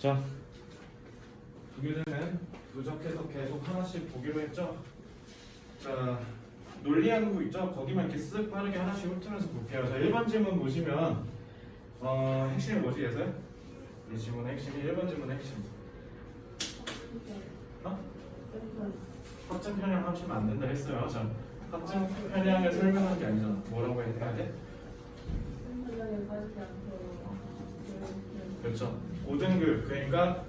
자, 부교재는 누적해서 계속 하나씩 보기로 했죠. 자, 논리연구 있죠. 거기만 이렇게 쓱 빠르게 하나씩 훑으면서 볼게요. 자, 1번 질문 보시면 핵심이 뭐지, 예서요? 이 질문의 핵심이 1번 질문의 핵심. 확증 편향 하시면 안 된다 했어요. 자, 확증 편향을 설명한 게 아니잖아. 뭐라고 해야 돼? 그렇죠. 고등교육, 그러니까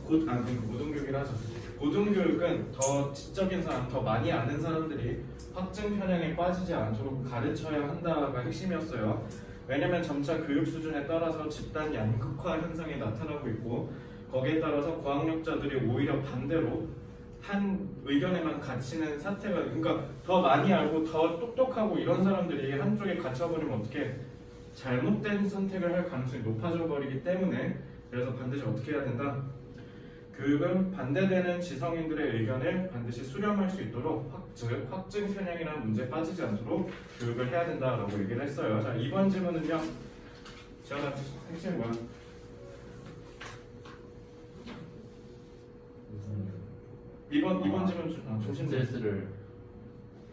고등교육이라 하죠. 고등교육은 더 지적인 사람, 더 많이 아는 사람들이 확증 편향에 빠지지 않도록 가르쳐야 한다가 핵심이었어요. 왜냐면 점차 교육 수준에 따라서 집단 양극화 현상이 나타나고 있고, 거기에 따라서 고학력자들이 오히려 반대로 한 의견에만 갇히는 사태가, 그러니까 더 많이 알고 더 똑똑하고 이런 사람들이 한쪽에 갇혀버리면 어떻게 잘못된 선택을 할 가능성이 높아져 버리기 때문에, 그래서 반드시 어떻게 해야 된다? 교육은 반대되는 지성인들의 의견을 반드시 수렴할 수 있도록 확증 편향이라는 문제에 빠지지 않도록 교육을 해야 된다라고 얘기를 했어요. 자, 2번 질문은요. 지원아, 핵심이 뭐야? 이번 질문 중심 스트레스를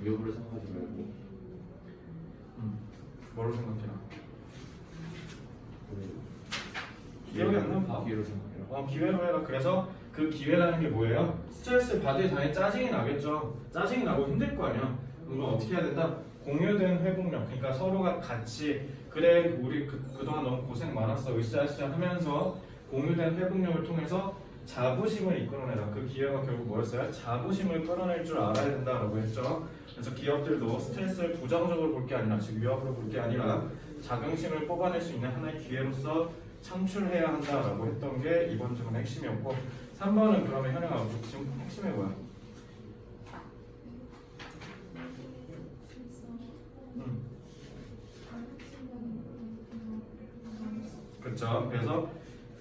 위협으로 생각하지 말고 뭐로 생각해라? 기억이 안 나면 봐. 기회로 생각해라. 기회로 해라. 그래서 그 기회라는 게 뭐예요? 스트레스 받을 당연히 짜증이 나겠죠. 짜증이 나고 힘들 거 아니야. 그럼 어떻게 해야 된다? 공유된 회복력. 그러니까 서로가 같이, 그래 우리 그동안 너무 고생 많았어 으쌰으쌰 하면서 공유된 회복력을 통해서 자부심을 이끌어내라. 그 기회가 결국 뭐였어요? 자부심을 끌어낼 줄 알아야 된다라고 했죠. 그래서 기업들도 스트레스를 부정적으로 볼 게 아니라, 즉 위협으로 볼 게 아니라 자긍심을 뽑아낼 수 있는 하나의 기회로서 창출해야 한다라고 했던 게 이번 질문의 핵심이었고, 3번은 그러면 현영아 지금 핵심이 뭐야? 그렇죠. 그래서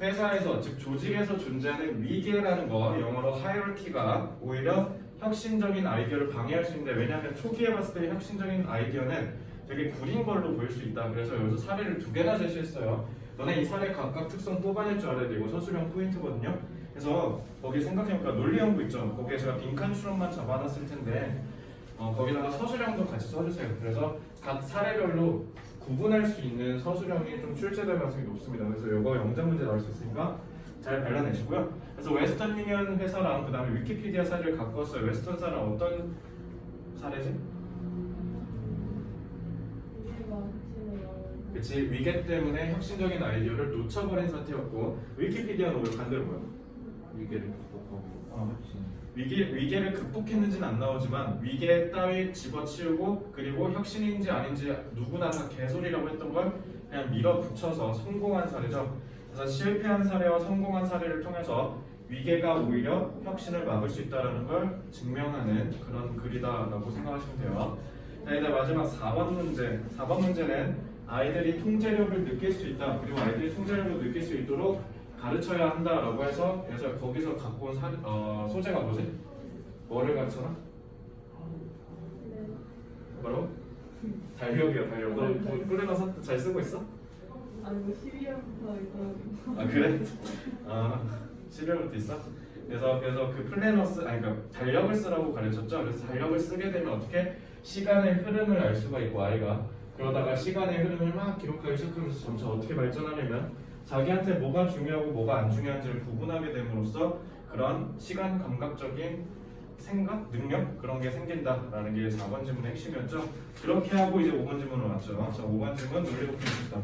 회사에서, 즉 조직에서 존재하는 위계라는 거, 영어로 하이어키가 오히려 혁신적인 아이디어를 방해할 수 있는데, 왜냐하면 초기에 봤을 때 혁신적인 아이디어는 되게 구린 걸로 보일 수 있다. 그래서 여기서 사례를 2개나 제시했어요. 너네 이 사례 각각 특성 뽑아낼 줄 알아야 되고, 서술형 포인트거든요. 그래서 거기 생각해보니까 논리연구 있죠. 거기에 제가 빈칸 추론만 잡아놨을 텐데 거기다가 서술형도 같이 써주세요. 그래서 각 사례별로 구분할 수 있는 서술형이 좀 출제될 가능성이 높습니다. 그래서 이거 영장 문제 나올 수 있으니까 잘 발라내시고요. 그래서 웨스턴 유니언 회사랑 그 다음에 위키피디아 사례를 갖고 왔어요. 웨스턴 사례는 어떤 사례지? 그치, 위계 때문에 혁신적인 아이디어를 놓쳐버린 사태였고, 위키피디아는 오히려 반대로 뭐야? 위계를 극복하고 위계를 극복했는지는 안 나오지만 위계 따위 집어치우고, 그리고 혁신인지 아닌지 누구나 다 개소리라고 했던 걸 그냥 밀어붙여서 성공한 사례죠. 그래서 실패한 사례와 성공한 사례를 통해서 위계가 오히려 혁신을 막을 수 있다는 걸 증명하는 그런 글이다라고 생각하시면 돼요. 자, 이제 마지막 4번 문제. 4번 문제는 아이들이 통제력을 느낄 수 있다, 그리고 아이들이 통제력을 느낄 수 있도록 가르쳐야 한다라고 해서, 그래서 거기서 갖고 온 소재가 뭐지? 뭐를 가르쳐라? 뭐라고? 달력이야, 달력. 너 뭐 끌어가서 잘 쓰고 있어? 아니 뭐 12월부터 있더라고요. 아 그래? 12월부터 있어? 그래서 그 그러니까 달력을 쓰라고 가르쳤죠. 그래서 달력을 쓰게 되면 어떻게 시간의 흐름을 알 수가 있고, 아이가 그러다가 시간의 흐름을 막 기록하기 시작하면서 점차 어떻게 발전하냐면 자기한테 뭐가 중요하고 뭐가 안 중요한지를 구분하게 됨으로써 그런 시간 감각적인 생각, 능력, 그런 게 생긴다라는 게 4번 질문의 핵심이었죠. 그렇게 하고 이제 5번 질문으로 왔죠. 자, 5번 질문 논리도표입니다.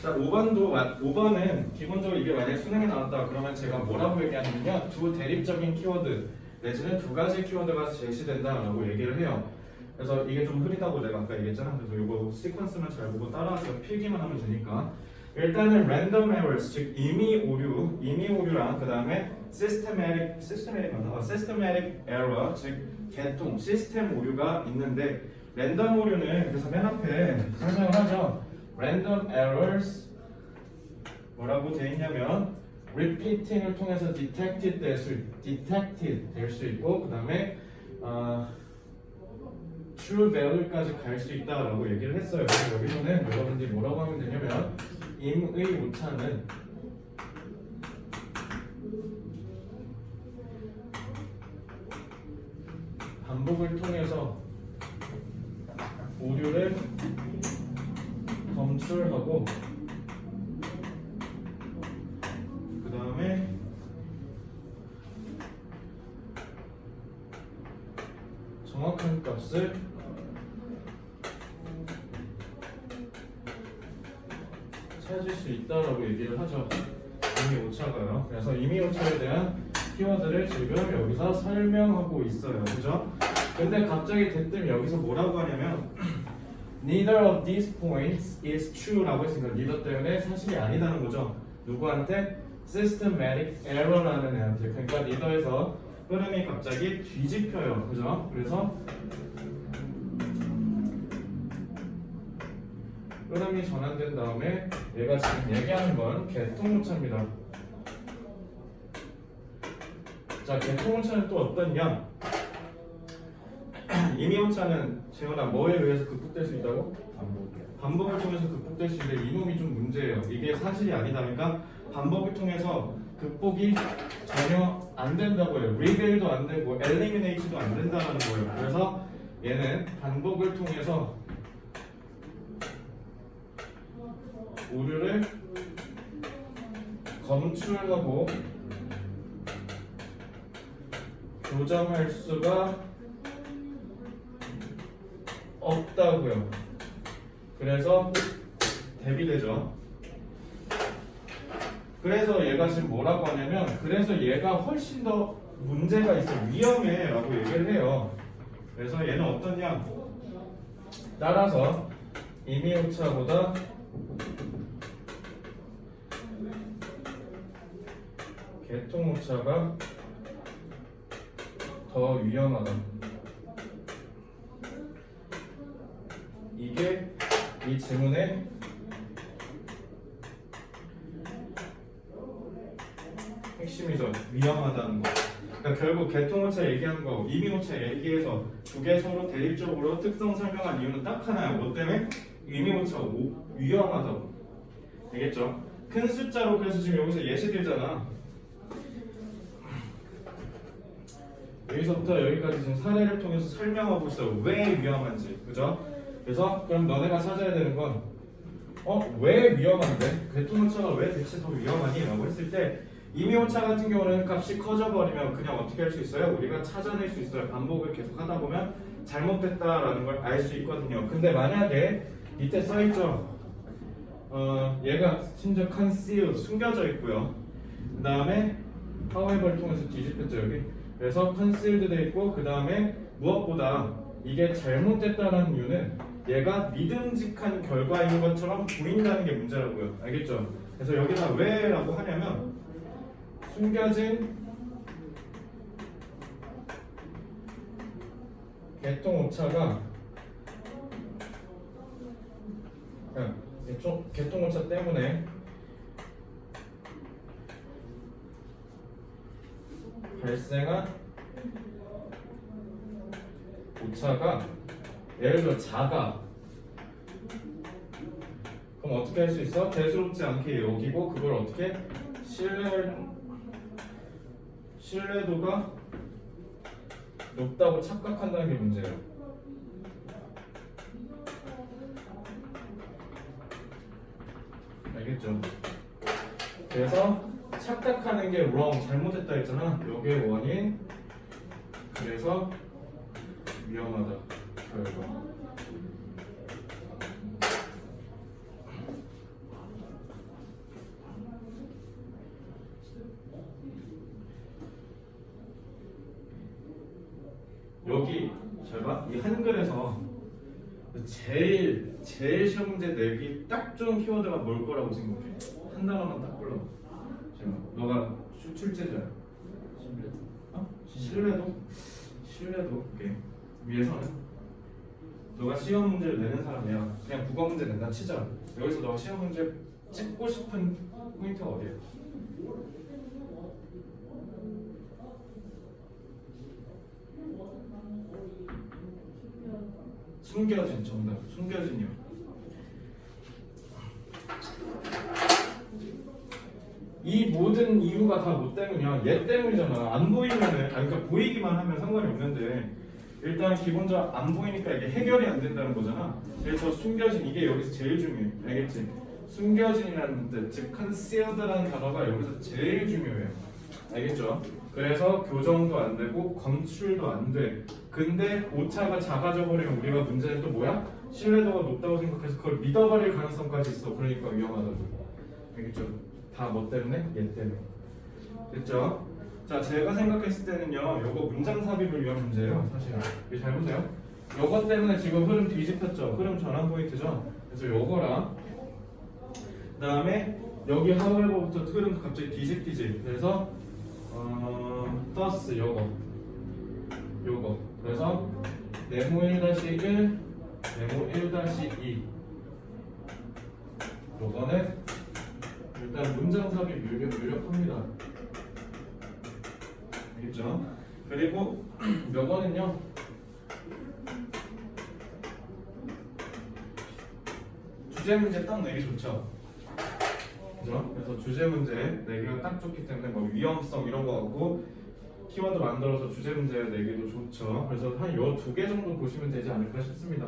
자, 5번은 기본적으로 이게 만약에 수능에 나왔다 그러면 제가 뭐라고 얘기하냐면요, 두 대립적인 키워드 내지는 2가지 키워드가 제시된다라고 얘기를 해요. 그래서 이게 좀 흐리다고 내가 아까 얘기했잖아. 그래서 이거 시퀀스만 잘 보고 따라서 필기만 하면 되니까, 일단은 random errors, 즉 임의 오류랑 그 다음에 systematic error, 즉 개통, 시스템 오류가 있는데, 랜덤 오류는 그래서 맨 앞에 설명을 하죠. random errors 뭐라고 돼 있냐면 repeating을 통해서 detected 될 수 있고, 그 다음에 true value까지 갈 수 있다라고 얘기를 했어요. 그래서 여기서는 여러분들이 뭐라고 하면 되냐면 임의 오차는 반복을 통해서 오류를 검출하고 그 다음에 정확한 값을 찾을 수 있다라고 얘기를 하죠. 임의 오차가요. 그래서 임의 오차에 대한 키워드를 지금 여기서 설명하고 있어요. 그죠? 근데 갑자기 대뜸 여기서 뭐라고 하냐면 Neither of these points is true라고 했으니까 neither 때문에 사실이 아니다는 거죠. 누구한테? Systematic error라는 애한테. 그러니까 neither에서 흐름이 갑자기 뒤집혀요. 그죠? 그래서 흐름이 전환된 다음에 얘가 지금 얘기하는 건 개통오차입니다. 자, 개통오차는 또 어떠냐? 임의오차는 재현아 뭐에 의해서 극복될 수 있다고? 반복을 통해서 극복될 수 있는데 이놈이 좀 문제예요. 이게 사실이 아니다니까 반복을 통해서 극복이 전혀 안 된다고 해요. 리빌도 안 되고 엘리미네이트도 안 된다는 거예요. 그래서 얘는 반복을 통해서 오류를 검출하고 교정할 수가 없다고요. 그래서 대비되죠. 그래서 얘가 지금 뭐라고 하냐면 그래서 얘가 훨씬 더 문제가 있어 위험해 라고 얘기를 해요. 그래서 얘는 어떠냐 따라서 임의오차보다 개통오차가 더 위험하다. 이게 이 지문의 핵심이죠. 위험하다는 거. 그러니까 결국 개통오차 얘기하는 거, 임의오차 얘기해서 두 개 서로 대립적으로 특성 설명한 이유는 딱 하나야. 뭐 때문에? 임의오차 위험하다고. 알겠죠? 큰 숫자로 그래서 지금 여기서 예시 들잖아. 여기서부터 여기까지 지금 사례를 통해서 설명하고 있어요. 왜 위험한지. 그죠? 그래서 그럼 너네가 찾아야 되는 건 왜 위험한데? 개통오차가 왜 대체 더 위험하니? 라고 했을 때 임의오차 같은 경우는 값이 커져버리면 그냥 어떻게 할 수 있어요? 우리가 찾아낼 수 있어요. 반복을 계속 하다 보면 잘못됐다라는 걸 알 수 있거든요. 근데 만약에 밑에 써있죠? 얘가 심지어 concealed, 숨겨져 있고요. 그 다음에 however를 통해서 뒤집혔죠 여기. 그래서 concealed 돼 있고 그 다음에 무엇보다 이게 잘못됐다는 이유는 얘가 믿음직한 결과인 것처럼 보인다는 게 문제라고요. 알겠죠? 그래서 여기다 왜라고 하냐면 숨겨진 개통오차가 개통오차 때문에 발생한 오차가 예를 들어 작아. 그럼 어떻게 할 수 있어? 대수롭지 않게 여기고 그걸 어떻게 신뢰도가 높다고 착각한다는 게 문제예요. 알겠죠? 그래서 착각하는 게 wrong, 잘못했다 했잖아. 요게 원인. 그래서 위험하다. 결과. 여기 잘 봐. 이 한글에서 제일 시험 문제 내기 딱 좋은 키워드가 뭘 거라고 생각해? 한 단어만 딱 골라. 너가 출제자야. 신뢰도? 신뢰도. 오케이. 위에서는 너가 시험 문제를 내는 사람이야. 그냥 국어 문제 낸다 치자. 여기서 너가 시험 문제 찍고 싶은 포인트가 어디야? 숨겨진 정답. 숨겨진이요. 이 모든 이유가 다 뭐 때문이야? 얘 때문이잖아. 안 보이면은, 아니 그러니까 보이기만 하면 상관이 없는데 일단 기본적으로 안 보이니까 이게 해결이 안 된다는 거잖아. 그래서 숨겨진 이게 여기서 제일 중요해. 알겠지? 숨겨진이라는 뜻, 즉 concealed라는 단어가 여기서 제일 중요해요. 알겠죠? 그래서 교정도 안 되고 검출도 안 돼. 근데 오차가 작아져 버리면 우리가 문제는 또 뭐야? 신뢰도가 높다고 생각해서 그걸 믿어버릴 가능성까지 있어. 그러니까 위험하다고. 알겠죠? 다 뭐 때문에? 얘 때문에. 됐죠? 자, 제가 생각했을 때는요, 요거 문장 삽입을 위한 문제예요. 사실은. 이거 잘 보세요. 요거 때문에 지금 흐름 뒤집혔죠? 흐름 전환 포인트죠? 그래서 요거랑 그 다음에 여기 하우에버부터 흐름 갑자기 뒤집히지. 그래서 thus 요거 그래서 네모 1-1 네모 1-2 요거는 일단 문장 삽입 유력합니다. 알겠죠? 그리고 요거는요 주제 문제 딱 내기 좋죠. 그죠? 그래서 주제 문제 내기가 딱 좋기 때문에 뭐 위험성 이런 거 하고 키워드 만들어서 주제 문제 내기도 좋죠. 그래서 한 요 두 개 정도 보시면 되지 않을까 싶습니다.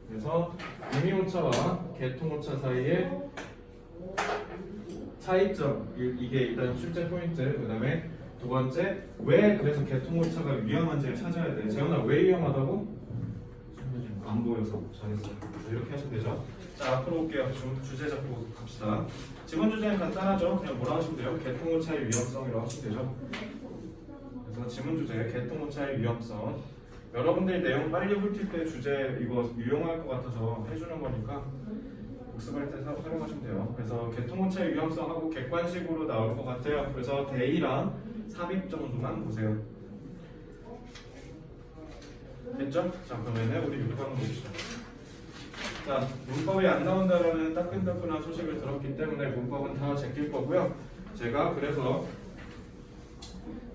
그래서 의미오차와 개통오차 사이의 차이점 이게 일단 출제 포인트. 그 다음에 두 번째 왜 그래서 개통오차가 위험한지를 찾아야 돼. 재현아 왜 위험하다고? 안 보여서. 잘했어. 이렇게 하시면 되죠. 자 앞으로 올게요. 주제 잡고 갑시다. 지번 주제는 간단하죠. 그냥 뭐라 하시면 돼요? 개통오차의 위험성이라고 하시면 되죠. 그래서 지문 주제 개통오차의 위험성. 여러분들이 내용 빨리 훑을 때 주제 이거 유용할 것 같아서 해주는 거니까 복습할 때 활용하시면 돼요. 그래서 개통오차의 위험성하고 객관식으로 나올 것 같아요. 그래서 대의랑 삽입 정도만 보세요. 됐죠? 자 그러면 우리 문법 한번 봅시다. 자 문법이 안 나온다라는 따끈따끈한 소식을 들었기 때문에 문법은 다 제낄 거고요. 제가 그래서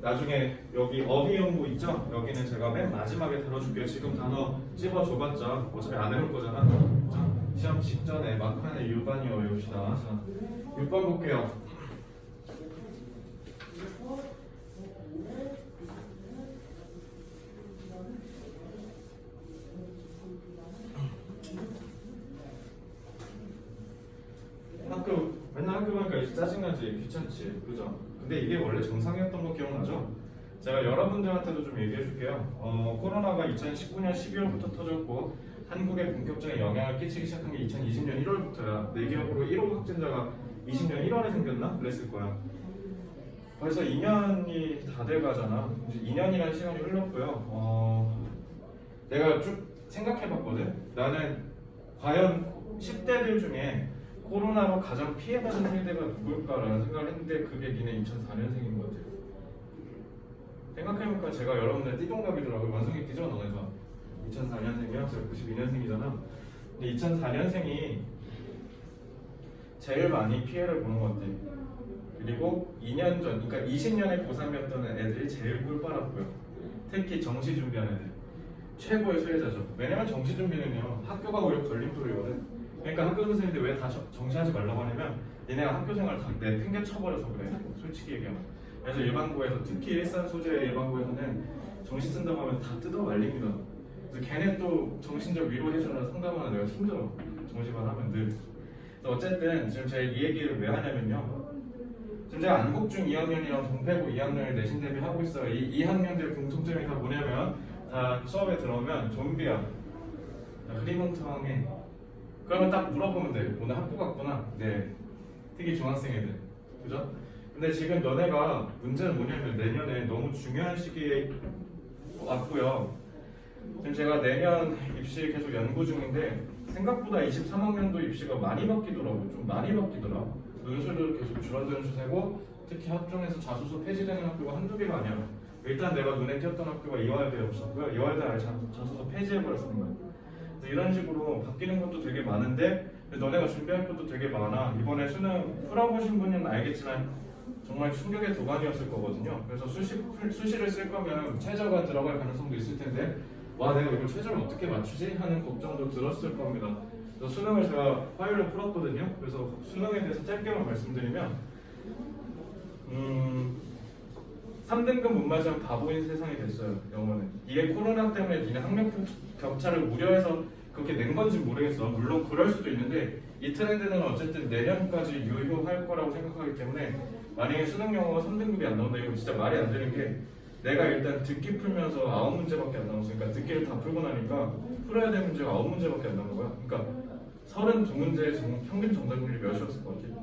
나중에 여기 어휘 연구 있죠? 여기는 제가 맨 마지막에 다뤄줄게요. 지금 단어 찝어줘봤자 어차피 안 해올 거잖아. 자, 시험 직전에 막판에 일반이어 외웁시다. 자, 6번 볼게요. 맨날 학교 가니까 이제 짜증나지, 귀찮지, 그죠? 근데 이게 원래 정상이었던 거 기억나죠? 제가 여러분들한테도 좀 얘기해 줄게요. 코로나가 2019년 12월부터 터졌고 한국에 본격적인 영향을 끼치기 시작한 게 2020년 1월부터야. 내 기억으로 1호 확진자가 20년 1월에 생겼나? 그랬을 거야. 벌써 2년이 다 돼가잖아. 이제 2년이라는 시간이 흘렀고요. 내가 쭉 생각해봤거든. 나는 과연 10대들 중에 코로나로 가장 피해받은 세대가 누굴까라는 생각을 했는데 그게 니네 2004년생인 것 같아요. 생각해보니까 제가 여러분들 띠동갑이더라고요. 완성이 띠죠 너네가. 2004년생이야? 제가 92년생이잖아. 근데 2004년생이 제일 많이 피해를 보는 것 같아요. 그리고 2년 전, 그러니까 20년에 고3이었던 애들이 제일 꿀 빨았고요. 특히 정시 준비하는 애들. 최고의 수혜자죠. 왜냐면 정시 준비는요 학교가 오히려 걸림돌이거든. 그러니까 학교 선생님들 왜 다 정시하지 말라고 하냐면 얘네가 학교 생활 다 팽개 쳐버려서 그래. 솔직히 얘기하면. 그래서 일반고에서 특히 일산 소재 일반고에서는 정시 쓴다고 하면 다 뜯어 말립니다. 그래서 걔네 또 정신적 위로해주느라 상담하는 내가 힘들어. 정시반 하면 늘. 그래서 어쨌든 지금 제가 이 얘기를 왜 하냐면요. 지금 제가 안국중 2학년이랑 동패고 2학년을 내신 대비하고 있어요. 이 2학년들 공통점이 다 뭐냐면 다 수업에 들어오면 좀비야. 흐리멍텅해. 그러면 딱 물어보면 돼. 오늘 학교 갔구나. 네. 특히 중학생 애들. 그죠? 근데 지금 너네가 문제는 뭐냐면 내년에 너무 중요한 시기에 왔고요. 지금 제가 내년 입시 계속 연구 중인데 생각보다 23학년도 입시가 많이 바뀌더라고요. 좀 많이 바뀌더라. 논술도 계속 줄어드는 추세고 특히 학종에서 자소서 폐지되는 학교가 한두 개가 아니야. 일단 내가 눈에 띄었던 학교가 이화여대에 없었고요. 이화여대 아예 자소서 폐지해버렸던 거예요. 이런 식으로 바뀌는 것도 되게 많은데 너네가 준비할 것도 되게 많아. 이번에 수능 풀어보신 분은 알겠지만 정말 충격의 도가니였을 거거든요. 그래서 수시를 쓸 거면 최저가 들어갈 가능성도 있을 텐데 와 내가 이걸 최저를 어떻게 맞추지? 하는 걱정도 들었을 겁니다. 그래서 수능을 제가 화요일에 풀었거든요. 그래서 수능에 대해서 짧게만 말씀드리면 3등급 못 맞으면 바보인 세상이 됐어요. 영어는. 이게 코로나 때문에 니네 학력 격차를 우려해서 그렇게 낸 건지 모르겠어. 물론 그럴 수도 있는데 이 트렌드는 어쨌든 내년까지 유효할 거라고 생각하기 때문에 만약에 수능 영어가 3등급이 안 나온다 이거 진짜 말이 안 되는 게 내가 일단 듣기 풀면서 9문제밖에 안 나왔으니까 듣기를 다 풀고 나니까 풀어야 될 문제가 9문제밖에 안 나온 거야. 그러니까 32문제에 지금 평균 정답률이 몇이었을 것 같아?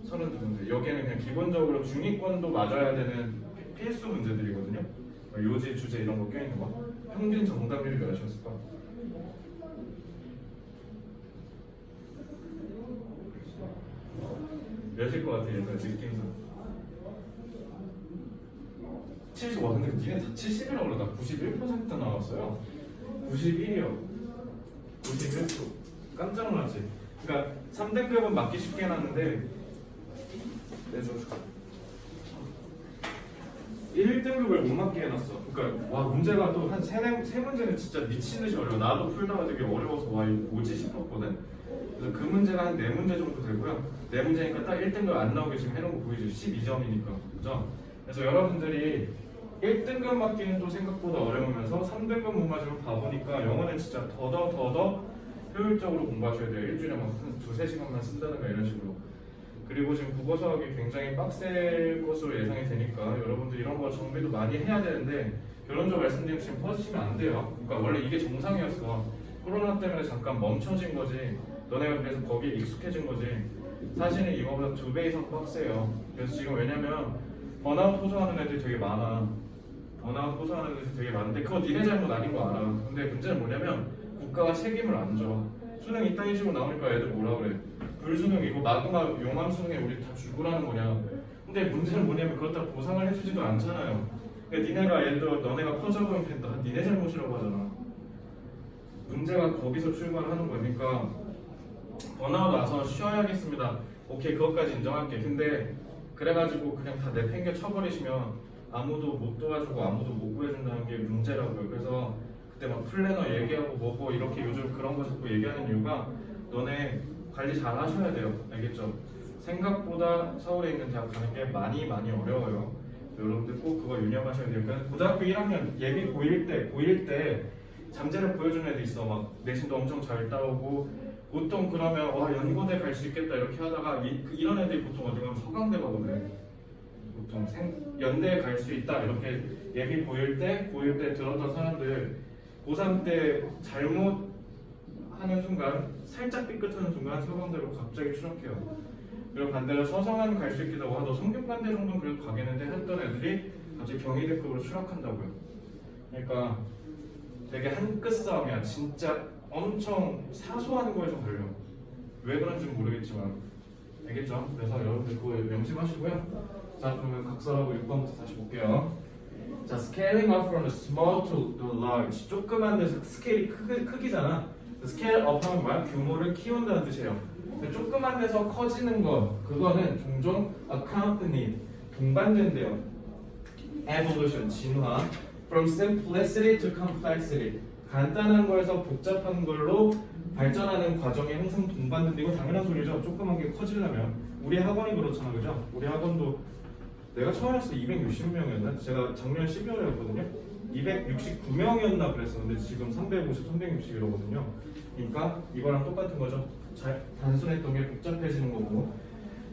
32문제. 여기에는 그냥 기본적으로 중위권도 맞아야 되는 필수 문제들이거든요. 요지, 주제 이런 거 껴있는 거. 평균 정답률이 몇이었을까? 몇일 것 같아, 얘들 느낌상. 70, 와 근데 니네 다 70이라고 그러다 91% 나왔어요. 91이요. 91%. 깜짝 놀랐지. 그러니까 3등급은 맞기 쉽게 해놨는데 내줘줄까? 1등급을 못 맞게 해놨어. 그러니까 와 문제가 또 한 세 문제는 진짜 미친듯이 어려워. 나도 풀다가 되게 어려워서 와 이거 뭐지 싶었거든. 그래서 그 문제가 한 4문제 정도 되고요. 4문제니까 딱 1등급 안 나오게 지금 해놓은 거 보이죠? 12점이니까 그죠? 그래서 여러분들이 1등급 맞기는 또 생각보다 어려우면서 3등급 못 맞으면 바보니까 영어는 진짜 더더 효율적으로 공부하셔야 돼요. 일주일에 막 한 2-3시간만 쓴다든가 이런 식으로. 그리고 지금 국어 수학이 굉장히 빡셀 것으로 예상이 되니까 여러분들 이런 거 정비도 많이 해야 되는데 결론적으로 말씀드리면 지금 퍼지시면 안 돼요. 그러니까 원래 이게 정상이었어. 코로나 때문에 잠깐 멈춰진 거지. 너네가 그래서 거기에 익숙해진 거지. 사실은 이거보다 2배 이상 빡세요. 그래서 지금 왜냐면 번아웃 호소하는 애들이 되게 많아. 번아웃 호소하는 애들이 되게 많은데 그거 니네 잘못 아닌 거 알아. 근데 문제는 뭐냐면 국가가 책임을 안 져. 수능 이따위 식으로 나오니까 애들 뭐라 그래. 불수능이고 마지막 용암 수능에 우리 다 죽으라는 거냐. 근데 문제는 뭐냐면 그렇다고 보상을 해주지도 않잖아요. 그러니까 니네가 예를 들어 너네가 퍼져보면 된다. 니네 잘못이라고 하잖아. 문제가 거기서 출발하는 거니까 번아웃 와서 쉬어야겠습니다. 오케이 그것까지 인정할게. 근데 그래가지고 그냥 다 내팽겨 쳐버리시면 아무도 못 도와주고 아무도 못 구해준다는 게 문제라고요. 그래서 그때 막 플래너 얘기하고 뭐고 이렇게 요즘 그런 거 자꾸 얘기하는 이유가 너네 관리 잘 하셔야 돼요. 알겠죠? 생각보다 서울에 있는 대학 가는 게 많이 어려워요. 여러분들 꼭 그거 유념하셔야 돼요. 그러니까 고등학교 1학년 예비 고1 때 잠재력 보여주는 애들 있어. 막 내신도 엄청 잘 따오고 보통 그러면 와 연고대 갈 수 있겠다 이렇게 하다가 이런 애들이 보통 어디 가면 서강대 가거든. 보통 연대에 갈 수 있다 이렇게 예비 고1 때 들었던 사람들 고3 때 잘못 하는 순간 살짝 삐끗하는 순간 서강대로 갑자기 추락해요. 그리고 반대로 서성한 갈 수 있기도 하고 너 성균관대 정도는 그래도 가겠는데 했던 애들이 갑자기 경희대급으로 추락한다고요. 그러니까 되게 한 끗 싸움이야. 진짜 엄청 사소한 거에서 걸려. 왜 그런지는 모르겠지만 알겠죠? 그래서 여러분들 그거 명심하시고요. 자 그러면 각설하고 6번부터 다시 볼게요. 자, scaling up from the small to the large. 조그만 데서 스케일이 크기잖아. scale up 하면 뭐야? 규모를 키운다는 뜻이에요. 근데 조그만 데서 커지는 거, 그거는 종종 accompanied, 동반된대요. evolution, 진화. from simplicity to complexity. 간단한 거에서 복잡한 걸로 발전하는 과정이 항상 동반된다. 이거 당연한 소리죠. 조그만 게 커지려면. 우리 학원이 그렇잖아, 그죠? 우리 학원도 내가 처음 했을 때 260명이었나? 제가 작년 12월에였거든요. 269명이었나 그랬었는데 지금 350, 360 이러거든요. 그러니까 이거랑 똑같은 거죠. 잘 단순했던 게 복잡해지는 거고.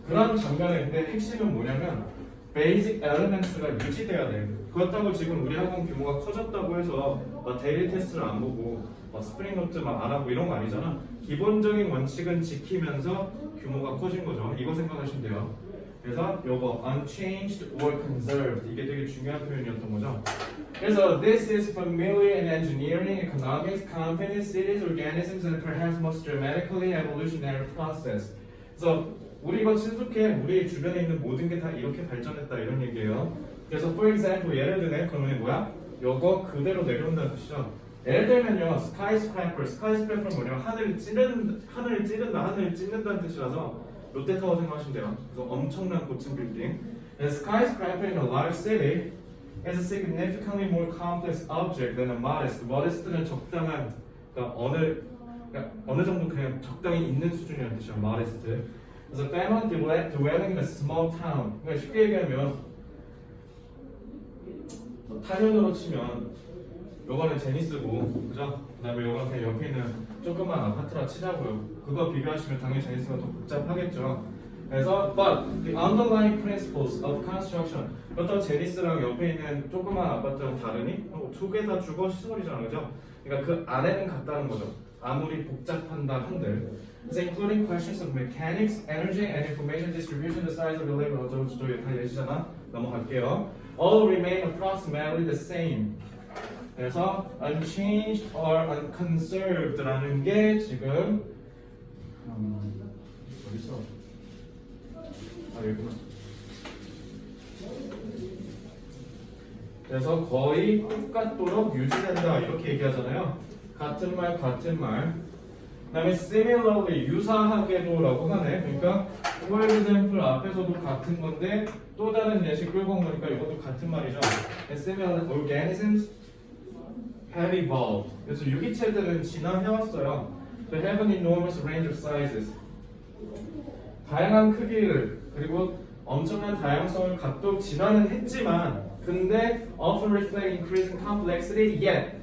그런 장면의 근데 핵심은 뭐냐면 베이직 엘리멘트가 유지돼야 돼. 그렇다고 지금 우리 학원 규모가 커졌다고 해서 데일리 테스트를 안 보고 스프링 노트 막 안 하고 이런 거 아니잖아. 기본적인 원칙은 지키면서 규모가 커진 거죠. 이거 생각하시면 돼요. 그래서 요거 unchanged or conserved 이게 되게 중요한 표현이었던 거죠. 그래서 this is familiar in engineering, economics, companies, cities, organisms, and perhaps most dramatically evolutionary process. 그래서 우리 이거 친숙해. 우리 주변에 있는 모든 게 다 이렇게 발전했다 이런 얘기예요. 그래서 for example 예를 들면 그러면 뭐야? 요거 그대로 내려온다는 뜻이죠. 예를 들면요, skyscraper는 뭐냐면 하늘을 찢는다는 뜻이라서 롯데타워 생각하시면 돼요. 그래서 엄청난 고층 빌딩. skyscraper in a large city is a significantly more complex object than a modest. modest는 적당한, 그러니까 어느 정도 그냥 적당히 있는 수준이라는 뜻이야. modest. 그래서 family dwelling in a small town. 그러니까 쉽게 얘기하면 탄현으로 치면 요거는 제니스고, 그죠? 그다음에 요거는 그냥 옆에 있는 조그만 아파트라 치자고요. 그거 비교하시면 당연히 제니스가 더 복잡하겠죠. 그래서 but the underlying principles of construction. 그렇다고 제니스랑 옆에 있는 조그만 아파트랑 다르니? 두 개 다 주거 시설이잖아, 그죠? 그러니까 그 안에는 같다는 거죠. 아무리 복잡한다 한들. So including questions of mechanics, energy, and information distribution, the size of the labor, 어쩌고저쩌고 다 예시잖아. 넘어갈게요. All remain approximately the same. 그래서 unchanged or unconserved라는 게 지금 어디 있어? 아 여기구나. 그래서 거의 똑같도록 유지된다 이렇게 얘기하잖아요. 같은 말 같은 말. 그다음에 similarly 유사하게도라고 하네. 그러니까 for example 앞에서도 같은 건데 또 다른 예시 끌고 온 거니까 이것도 같은 말이죠. Similar organisms have evolved. 그래서 유기체들은 진화해왔어요. They have an enormous range of sizes. 다양한 크기를 그리고 엄청난 다양성을 갖도록 진화는 했지만 근데 often reflect increasing complexity yet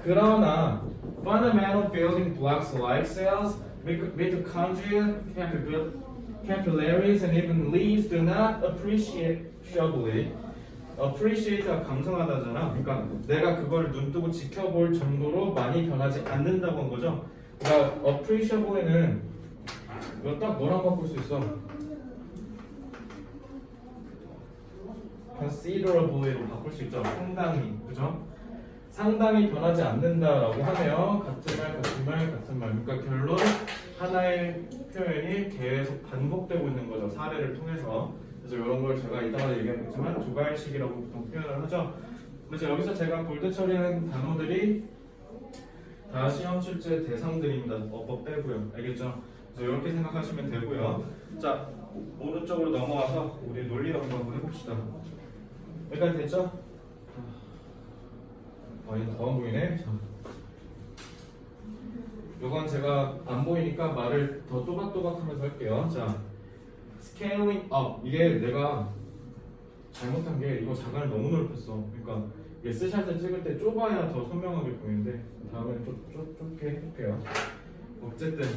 그러나 fundamental building blocks like cells, mitochondria, capillaries, and even leaves do not appreciably appreciate가 감상하다잖아. 그러니까 내가 그걸 눈뜨고 지켜볼 정도로 많이 변하지 않는다고 한 거죠. 그러니까 appreciable는 이거 딱 뭐랑 바꿀 수 있어? considerably로 바꿀 수 있죠. 상당히, 그죠? 상당히 변하지 않는다라고 하네요. 같은 말, 같은 말, 같은 말. 그러니까 결론 하나의 표현이 계속 반복되고 있는 거죠. 사례를 통해서. 그래서 이런 걸 제가 이따가 얘기하겠지만 두괄식이라고 보통 표현을 하죠. 그래서 여기서 제가 볼드 처리하는 단어들이 다 시험 출제 대상들입니다. 어법 빼고요. 알겠죠? 그래서 이렇게 생각하시면 되고요. 자, 오른쪽으로 넘어와서 우리 논리 연구 한번 해봅시다. 여기까지 됐죠? 이거 더 안 보이네. 자. 요건 제가 안 보이니까 말을 더 또박또박 하면서 할게요. 자, scaling up. 이게 내가 잘못한 게 이거 자간을 너무 넓혔어. 그러니까 이게 스샷을 찍을 때 좁아야 더 선명하게 보이는데 다음에는 좁게 해볼게요. 어쨌든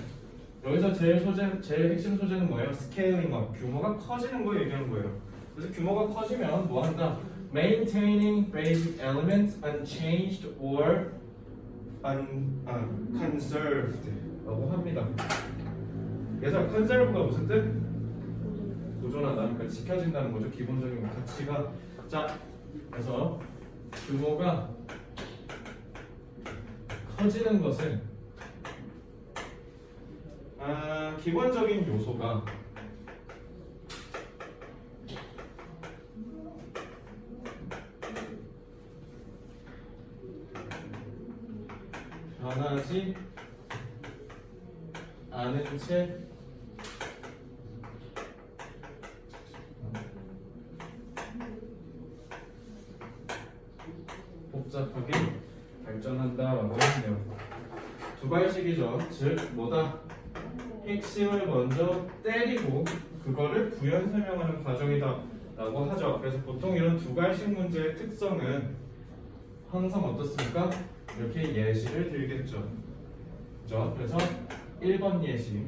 여기서 제일 핵심 소재는 뭐예요? scaling up. 규모가 커지는 거 얘기하는 거예요. 그래서 규모가 커지면 뭐 한다? Maintaining basic elements unchanged or conserved 라고 합니다. 그래서 conserve가 무슨 뜻? 보존하다. 그러니까 지켜진다는 거죠. 기본적인 가치가. 자, 그래서 규모가 커지는 것은 기본적인 요소가 변하지 않은 채 복잡하게 발전한다라고 하네요. 두괄식이죠. 즉 뭐다? 핵심을 먼저 때리고 그거를 부연 설명하는 과정이다라고 하죠. 그래서 보통 이런 두괄식 문제의 특성은 항상 어떻습니까? 이렇게 예시를 들겠죠. 그죠? 그래서 1번 예시.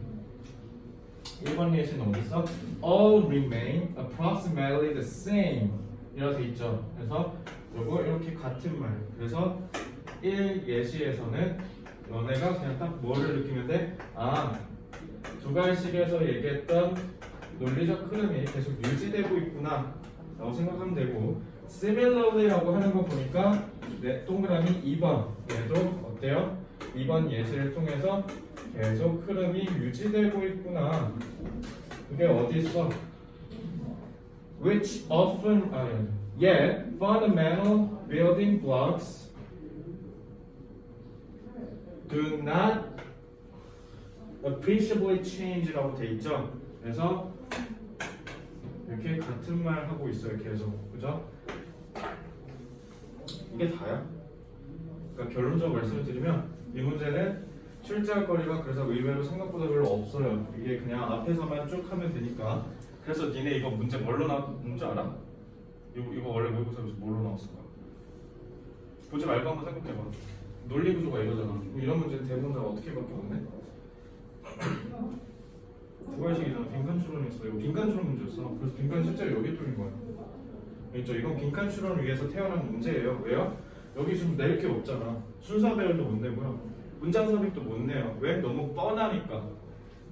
1번 예시는 어디 있어? All remain approximately the same 이라고 돼 있죠. 그래서 요거 이렇게 같은 말. 그래서 1 예시에서는 너네가 그냥 딱 뭐를 느끼면 돼? 두괄식에서 얘기했던 논리적 흐름이 계속 유지되고 있구나 라고 생각하면 되고 similarly라고 하는 거 보니까 동그라미 2번 얘도 어때요? 2번 예시를 통해서 계속 흐름이 유지되고 있구나. 그게 어디 있어? Which often yet fundamental building blocks do not appreciably change라고 돼 있죠. 그래서 이렇게 같은 말 하고 있어요. 계속, 그죠? 이게 다야? 그러니까 결론적으로 말씀을 드리면 이 문제는 출제할 거리가 그래서 의외로 생각보다 별로 없어요. 이게 그냥 앞에서만 쭉 하면 되니까. 그래서 니네 이거 문제 뭘로 나온 줄 알아? 이거 원래 모의고사에서 뭘로 나왔을 거야? 보지 말고 한번 생각해봐. 논리 구조가 이거잖아. 그럼 이런 문제는 대부분 다 어떻게 바뀌었네? 두괄식이잖아. 빈칸 추론이었어. 이거 빈칸 추론 문제였어. 그래서 빈칸 실제로 여기 뚫린 거야. 그렇죠? 이건 빈칸 추론을 위해서 태어난 문제예요. 왜요? 여기 좀 낼 게 없잖아. 순서 배열도 못 내고요. 문장 삽입도 못 내요. 왜? 너무 뻔하니까.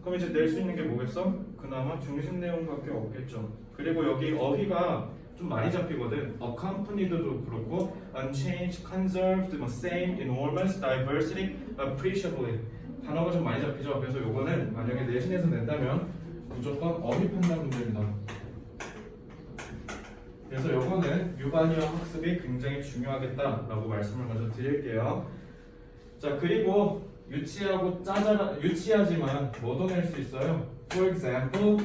그럼 이제 낼 수 있는 게 뭐겠어? 그나마 중심 내용밖에 없겠죠. 그리고 여기 어휘가 좀 많이 잡히거든. accompanied도 그렇고 unchanged, conserved, 뭐 same, enormous, diversity, appreciably 단어가 좀 많이 잡히죠. 그래서 요거는 만약에 내신에서 낸다면 무조건 어휘 판단 문제입니다. 그래서 요거는 유반이어 학습이 굉장히 중요하겠다라고 말씀을 먼저 드릴게요. 자, 그리고 유치하지만 뭐도 낼 수 있어요? For example,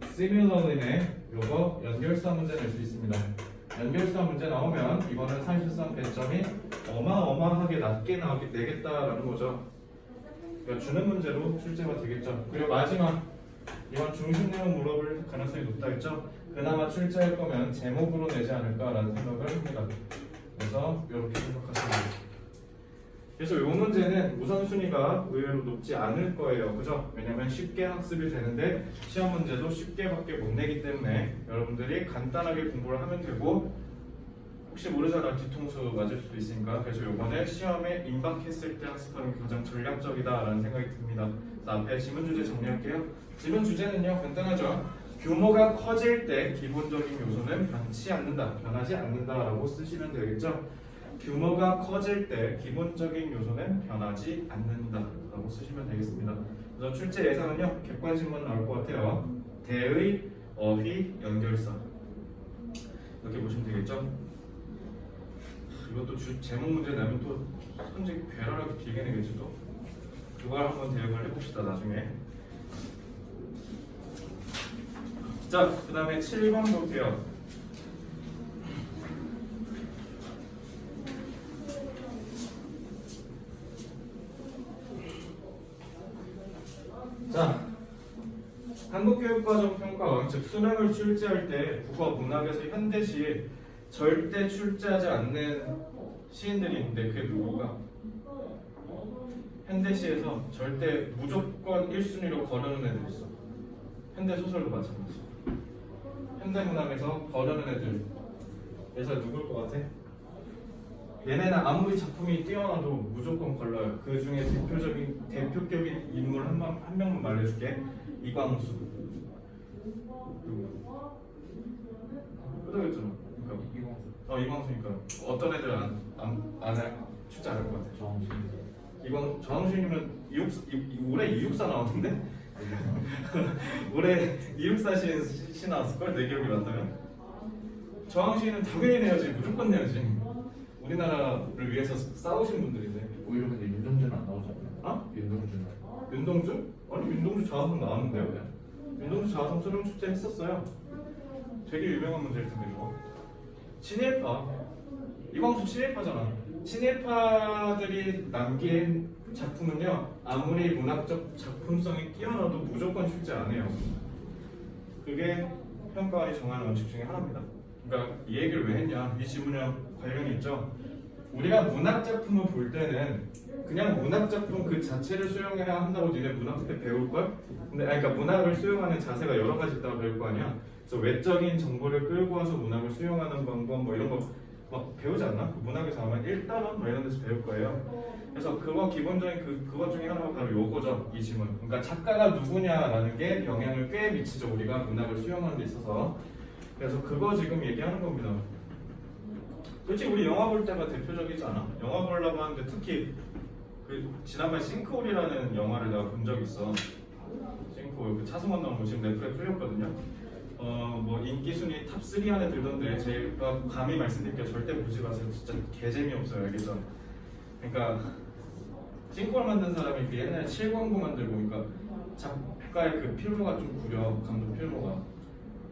similarly네. 요거 연결사 문제 낼 수 있습니다. 연결사 문제 나오면 이거는 사실상 배점이 어마어마하게 낮게 내겠다라는 거죠. 그러니까 주는 문제로 출제가 되겠죠. 그리고 마지막 이건 중심 내용 물어볼 가능성이 높다 했죠. 그나마 출제할 거면 제목으로 내지 않을까라는 생각을 합니다. 그래서 이렇게 생각하시면 됩니다. 그래서 이 문제는 우선순위가 의외로 높지 않을 거예요. 그죠? 왜냐면 쉽게 학습이 되는데 시험 문제도 쉽게밖에 못 내기 때문에 여러분들이 간단하게 공부를 하면 되고 혹시 모르잖아. 뒤통수 맞을 수도 있으니까. 그래서 이번에 시험에 임박했을 때 학습하는 게 가장 전략적이다라는 생각이 듭니다. 자, 앞에 지문 주제 정리할게요. 지문 주제는요 간단하죠. 규모가 커질 때 기본적인 요소는 변하지 않는다라고 쓰시면 되겠죠. 규모가 커질 때 기본적인 요소는 변하지 않는다라고 쓰시면 되겠습니다. 그래서 출제 예상은요 객관식만 나올 것 같아요. 대의, 어휘, 연결사 이렇게 보시면 되겠죠. 이것도 제목 문제 내면 또 솔직히 괴랄하게 길게 내겠지 또. 그걸 한번 대응을 해봅시다 나중에. 자, 그 다음에 7번 볼게요. 자, 한국교육과정평가원 즉 수능을 출제할 때 국어 문학에서 현대시 절대 출제하지 않는 시인들이 있는데 그게 누구가? 현대시에서 절대 무조건 1순위로 거르는 애들 있어. 현대소설도 마찬가지. 현대문학에서 거르는 애들. 그래서 누굴 것 같아? 얘네는 아무리 작품이 뛰어나도 무조건 걸러요. 그 중에 대표격인 인물 한 명만 말해줄게. 이광수. 누구? 끄덕였잖아. 그러니까 이광수니까 어떤 애들 안 출제 안 할 것 같아. 정황신이면 올해 이육사 나왔는데 올해 이육사 시 나왔을걸? 내 기억이 맞다면. 정황신은 당연히 내야지. 무조건 내야지. 우리나라를 위해서 싸우신 분들인데. 오히려 근데 윤동주는 안 나오잖아요. 어? 윤동주는. 윤동주? 아니 윤동주 자화상 나왔는데요. 윤동주 자화상 수능 출제했었어요. 되게 유명한 문제일 텐데 이거. 친일파. 이광수 친일파잖아. 친일파들이 남긴 작품은요 아무리 문학적 작품성이 뛰어나도 무조건 출제 안 해요. 그게 평가원이 정하는 원칙 중에 하나입니다. 그러니까 이 얘기를 왜 했냐, 이 지문이랑 관련이 있죠. 우리가 문학 작품을 볼 때는 그냥 문학 작품 그 자체를 수용해야 한다고 니네 문학 때 배울 걸? 근데 그러니까 문학을 수용하는 자세가 여러 가지 있다고 배울 거 아니야. 그래서 외적인 정보를 끌고 와서 문학을 수용하는 방법 뭐 이런 거 막 배우지 않나? 그 문학에서 아마 1단원 뭐 이런 데서 배울 거예요. 그래서 그거 기본적인 그것 중에 하나가 바로 요거죠, 이 지문. 그러니까 작가가 누구냐라는 게 영향을 꽤 미치죠, 우리가 문학을 수용하는 데 있어서. 그래서 그거 지금 얘기하는 겁니다. 솔직히 우리 영화 볼 때가 대표적이지 않아? 영화 보려고 하는데 특히 그 지난번에 싱크홀이라는 영화를 내가 본 적이 있어. 싱크홀 그 차승원 나온 거 지금 넷플에 풀렸거든요. 뭐 인기 순위 탑 3 안에 들던데 제가 감히 말씀드릴게요. 절대 보지 마세요. 진짜 개 재미없어요, 알겠죠? 그러니까 싱크홀 만든 사람이 그 옛날에 7광고 만들고, 그러니까 작가의 그 필모가 좀 구려, 감독 필모가.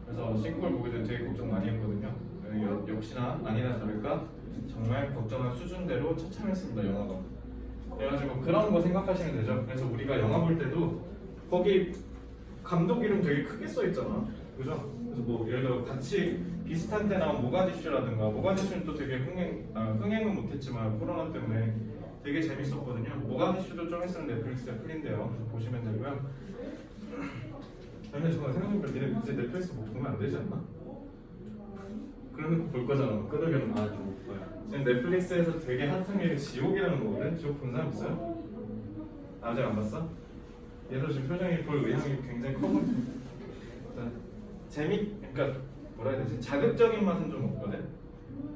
그래서 싱크홀 보게 되면 되게 걱정 많이 했거든요. 저는 역시나 아니나 다를까 정말 걱정한 수준대로 처참했습니다 영화가. 그래가지고 그런 거 생각하시면 되죠. 그래서 우리가 영화 볼 때도 거기 감독 이름 되게 크게 써 있잖아, 그죠? 그래서 뭐 예를 들어 같이 비슷한 때 나온 모가디슈라든가, 모가디슈는 또 되게 흥행은 못했지만 코로나 때문에 되게 재밌었거든요. 모가디슈도 좀 있으면 넷플릭스에 풀린대요. 그래서 보시면 되고요. 근데 정말 생각해보면 니네 이제 넷플릭스 뭐 보면 안 되지 않나? 그러면 볼 거잖아. 끄덕여는 아, 좀 못 봐요. 지금 넷플릭스에서 되게 핫한 게 지옥이라는 거거든? 지옥 본 사람 있어요? 아직 안 봤어? 얘도 지금 표정이 볼 의향이 굉장히 커 보여. 그러니까 뭐라 해야 되지? 자극적인 맛은 좀 없거든?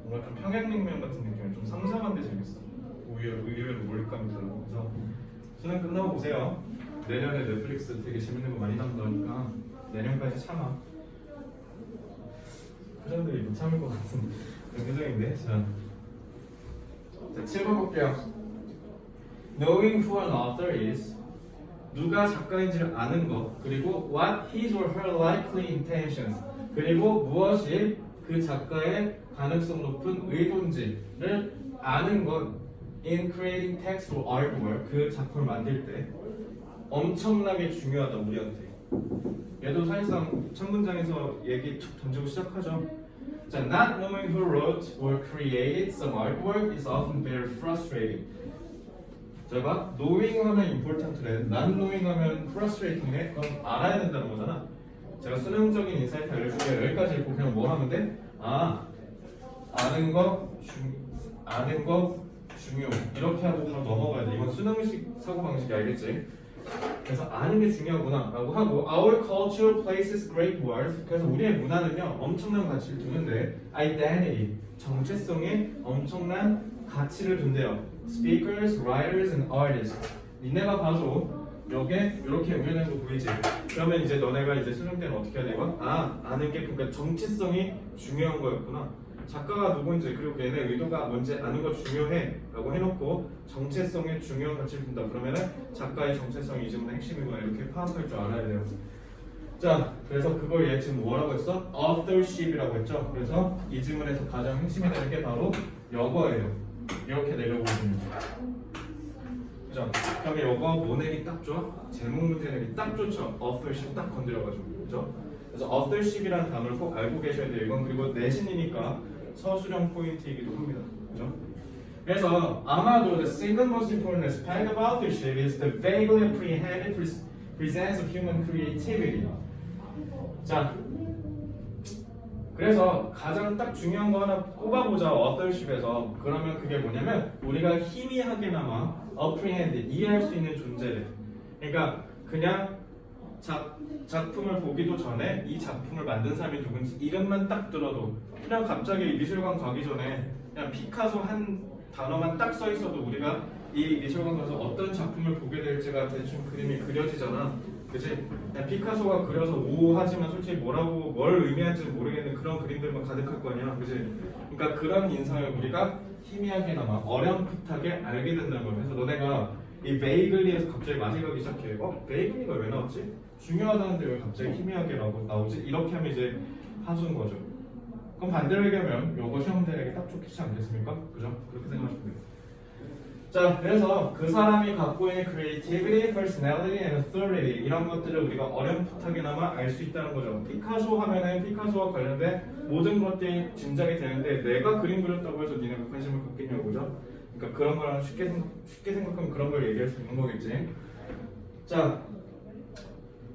뭔가 좀 평양냉면 같은 느낌이 좀 상상한데 재밌어. 의외로 몰입감이 들어. 그래서 수능 끝나고 보세요. 내년에 넷플릭스 되게 재밌는 거 많이 나온다니까 내년까지 참아. 표정들이 못 참을 것 같은 그런 표정인데. 자 7번 볼게요. Knowing who an author is, 누가 작가인지를 아는 것, 그리고 what his or her likely intentions, 그리고 무엇이 그 작가의 가능성 높은 의도인지를 아는 것. In creating text or artwork, 그 작품을 만들 때 엄청나게 중요하다 우리한테. 얘도 사실상 첫 문장에서 얘기 툭 던지고 시작하죠. 자, not knowing who wrote or created some artwork is often very frustrating. 자, 봐. knowing 하면 important래. not knowing 하면 frustrating해. 그럼 알아야 된다는 거잖아. 제가 수능적인 인사이트 알려줄게요. 여기까지 읽고 그냥 뭐 하면 돼? 아는 거 중요. 이렇게 하고 바로 넘어가야 돼. 이건 수능식 사고방식이 알겠지? 그래서 아는 게 중요하구나 라고 하고 Our culture places great worth. 그래서 우리의 문화는요 엄청난 가치를 두는데 Identity, 정체성에 엄청난 가치를 둔대요. Speakers, writers, and artists. 니네가 봐도 요게 이렇게 연결되는 거 보이지? 그러면 이제 너네가 이제 수능 때는 어떻게 해야 되고? 아는 게 그러니까 정체성이 중요한 거였구나. 작가가 누군지 그리고 얘네 의도가 뭔지 아는 거 중요해 라고 해놓고 정체성에 중요한 가치를 둔다. 그러면은 작가의 정체성이 이 질문의 핵심이구나 이렇게 파악할 줄 알아야 돼요. 자, 그래서 그걸 얘 지금 뭐라고 했어? authorship이라고 했죠. 그래서 이 질문에서 가장 핵심이 되는 게 바로 여거예요. 이렇게 내려보시면 그죠? 그러면 여거 뭐 내기 딱 좋아? 제목 문제 내기 딱 좋죠. authorship 딱 건드려가지고 그죠? 그래서 authorship이라는 단어를 꼭 알고 계셔야 돼요. 이건 그리고 내신이니까 서술형 포인트이기도 합니다. 그죠? 그래서 아마도 the single most important aspect of authorship is the vaguely apprehended presence of human creativity. 자, 그래서 가장 딱 중요한 거 하나 꼽아보자 authorship에서. 그러면 그게 뭐냐면 우리가 희미하게나마 apprehend, 이해할 수 있는 존재래. 그러니까 그냥 작품을 보기도 전에 이 작품을 만든 사람이 누군지 이름만 딱 들어도 그냥 갑자기 미술관 가기 전에 그냥 피카소 한 단어만 딱 써 있어도 우리가 이 미술관 가서 어떤 작품을 보게 될지가 대충 그림이 그려지잖아. 그치? 그냥 피카소가 그려서 우하지만 솔직히 뭐라고 뭘 의미하는지 모르겠는 그런 그림들만 가득할 거 아니야. 그치? 그러니까 그런 인상을 우리가 희미하게나마 어렴풋하게 알게 된다는 거야. 그래서 너네가 이 베이글리에서 갑자기 맛이 가기 시작해. 베이글리가 왜 나왔지? 중요하다는데 왜 갑자기 희미하게 나오지? 이렇게 하면 이제 하수인 거죠. 그럼 반대로 얘기하면 요거 시험 대학에 딱 좋겠지 않겠습니까? 그죠? 그렇게 생각하시면 돼요. 자, 그래서 그 사람이 갖고 있는 creativity, personality, and authority 이런 것들을 우리가 어렴풋하게나마 알 수 있다는 거죠. 피카소 하면은 피카소와 관련된 모든 것들이 짐작이 되는데 내가 그림 그렸다고 해서 니네가 관심을 갖겠냐고, 그죠? 그러니까 그런 거랑 쉽게 생각하면 그런 걸 얘기할 수 있는 거겠지. 자,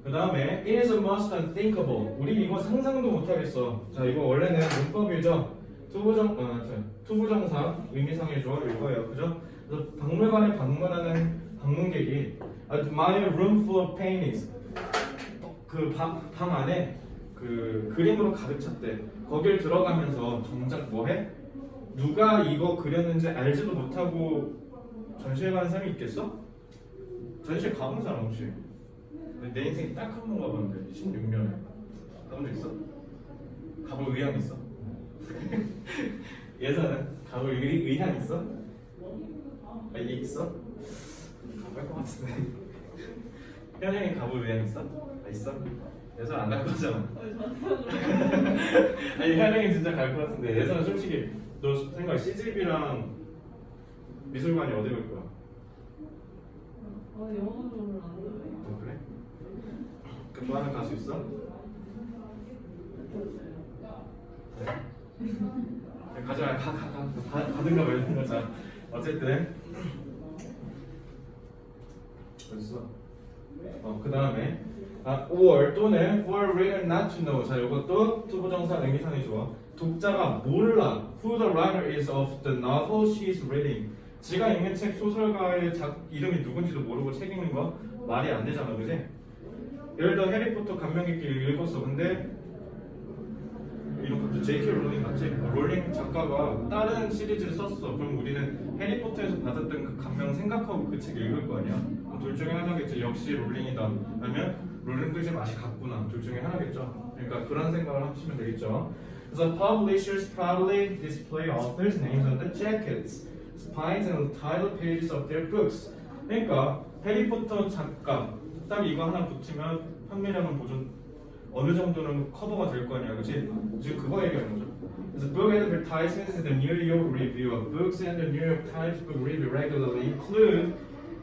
그 다음에 it is almost unthinkable. 우리 이거 상상도 못하겠어. 자, 이거 원래는 문법이죠. 투부정사 의미상의 조합 이거예요, 그죠? 그래서 박물관에 방문하는 방문객이 admire a room full of paintings. 그 방 안에 그 그림으로 가득 찼대. 거길 들어가면서 정작 뭐해? 누가 이거 그렸는지 알지도 못하고 전시회 가는 사람이 있겠어? 전시회 가본 사람 혹시? 내 인생에 딱 한 번 가봤는데 16년에 가본 적 있어? 가볼 의향 있어? 예전에 가볼 의향 있어? 이게 있어? 가볼 것 같은데 현영이 가볼 의향 있어? 있어? 예선 안 갈 거잖아. 아니 현영이 진짜 갈 것 같은데 예선은 솔직히 너 생각 CGV랑 미술관이 어디 갈 거야? 영어 수업을 안 해요. 그래? 그 좋아하는 가수 있어? 네? 가자 가든가 말든 거자. 어쨌든 어딨어? 그 다음에 or 또는 for reader not to know. 자 이것도 투부정사 의미상이 좋아. 독자가 몰라 who the writer is of the novel she is reading. 지가 읽는 책 소설가의 이름이 누군지도 모르고 책 읽는 거 말이 안 되잖아, 그지? 예를 들어 해리포터 감명 깊게 읽었어. 근데 이런 것도 J.K. 롤링 맞지? 롤링 작가가 다른 시리즈를 썼어. 그럼 우리는 해리포터에서 받았던 그 감명 생각하고 그 책 읽을 거 아니야? 그럼 둘 중에 하나겠지. 역시 롤링이다. 아니면 롤링도 이제 맛이 같구나. 둘 중에 하나겠죠. 그러니까 그런 생각을 하시면 되겠죠. 그래서 publishers proudly display authors' names on the jackets, spines, and title pages of their books. 그러니까 해리포터 작가 딱 이거 하나 붙이면 판매량은 보존 어느 정도는 커버가 될 거 아니야, 그렇지? 지금 그거 얘기하는 거죠. 그래서 book advertisements in the New York Review of Books and the New York Times Book Review regularly include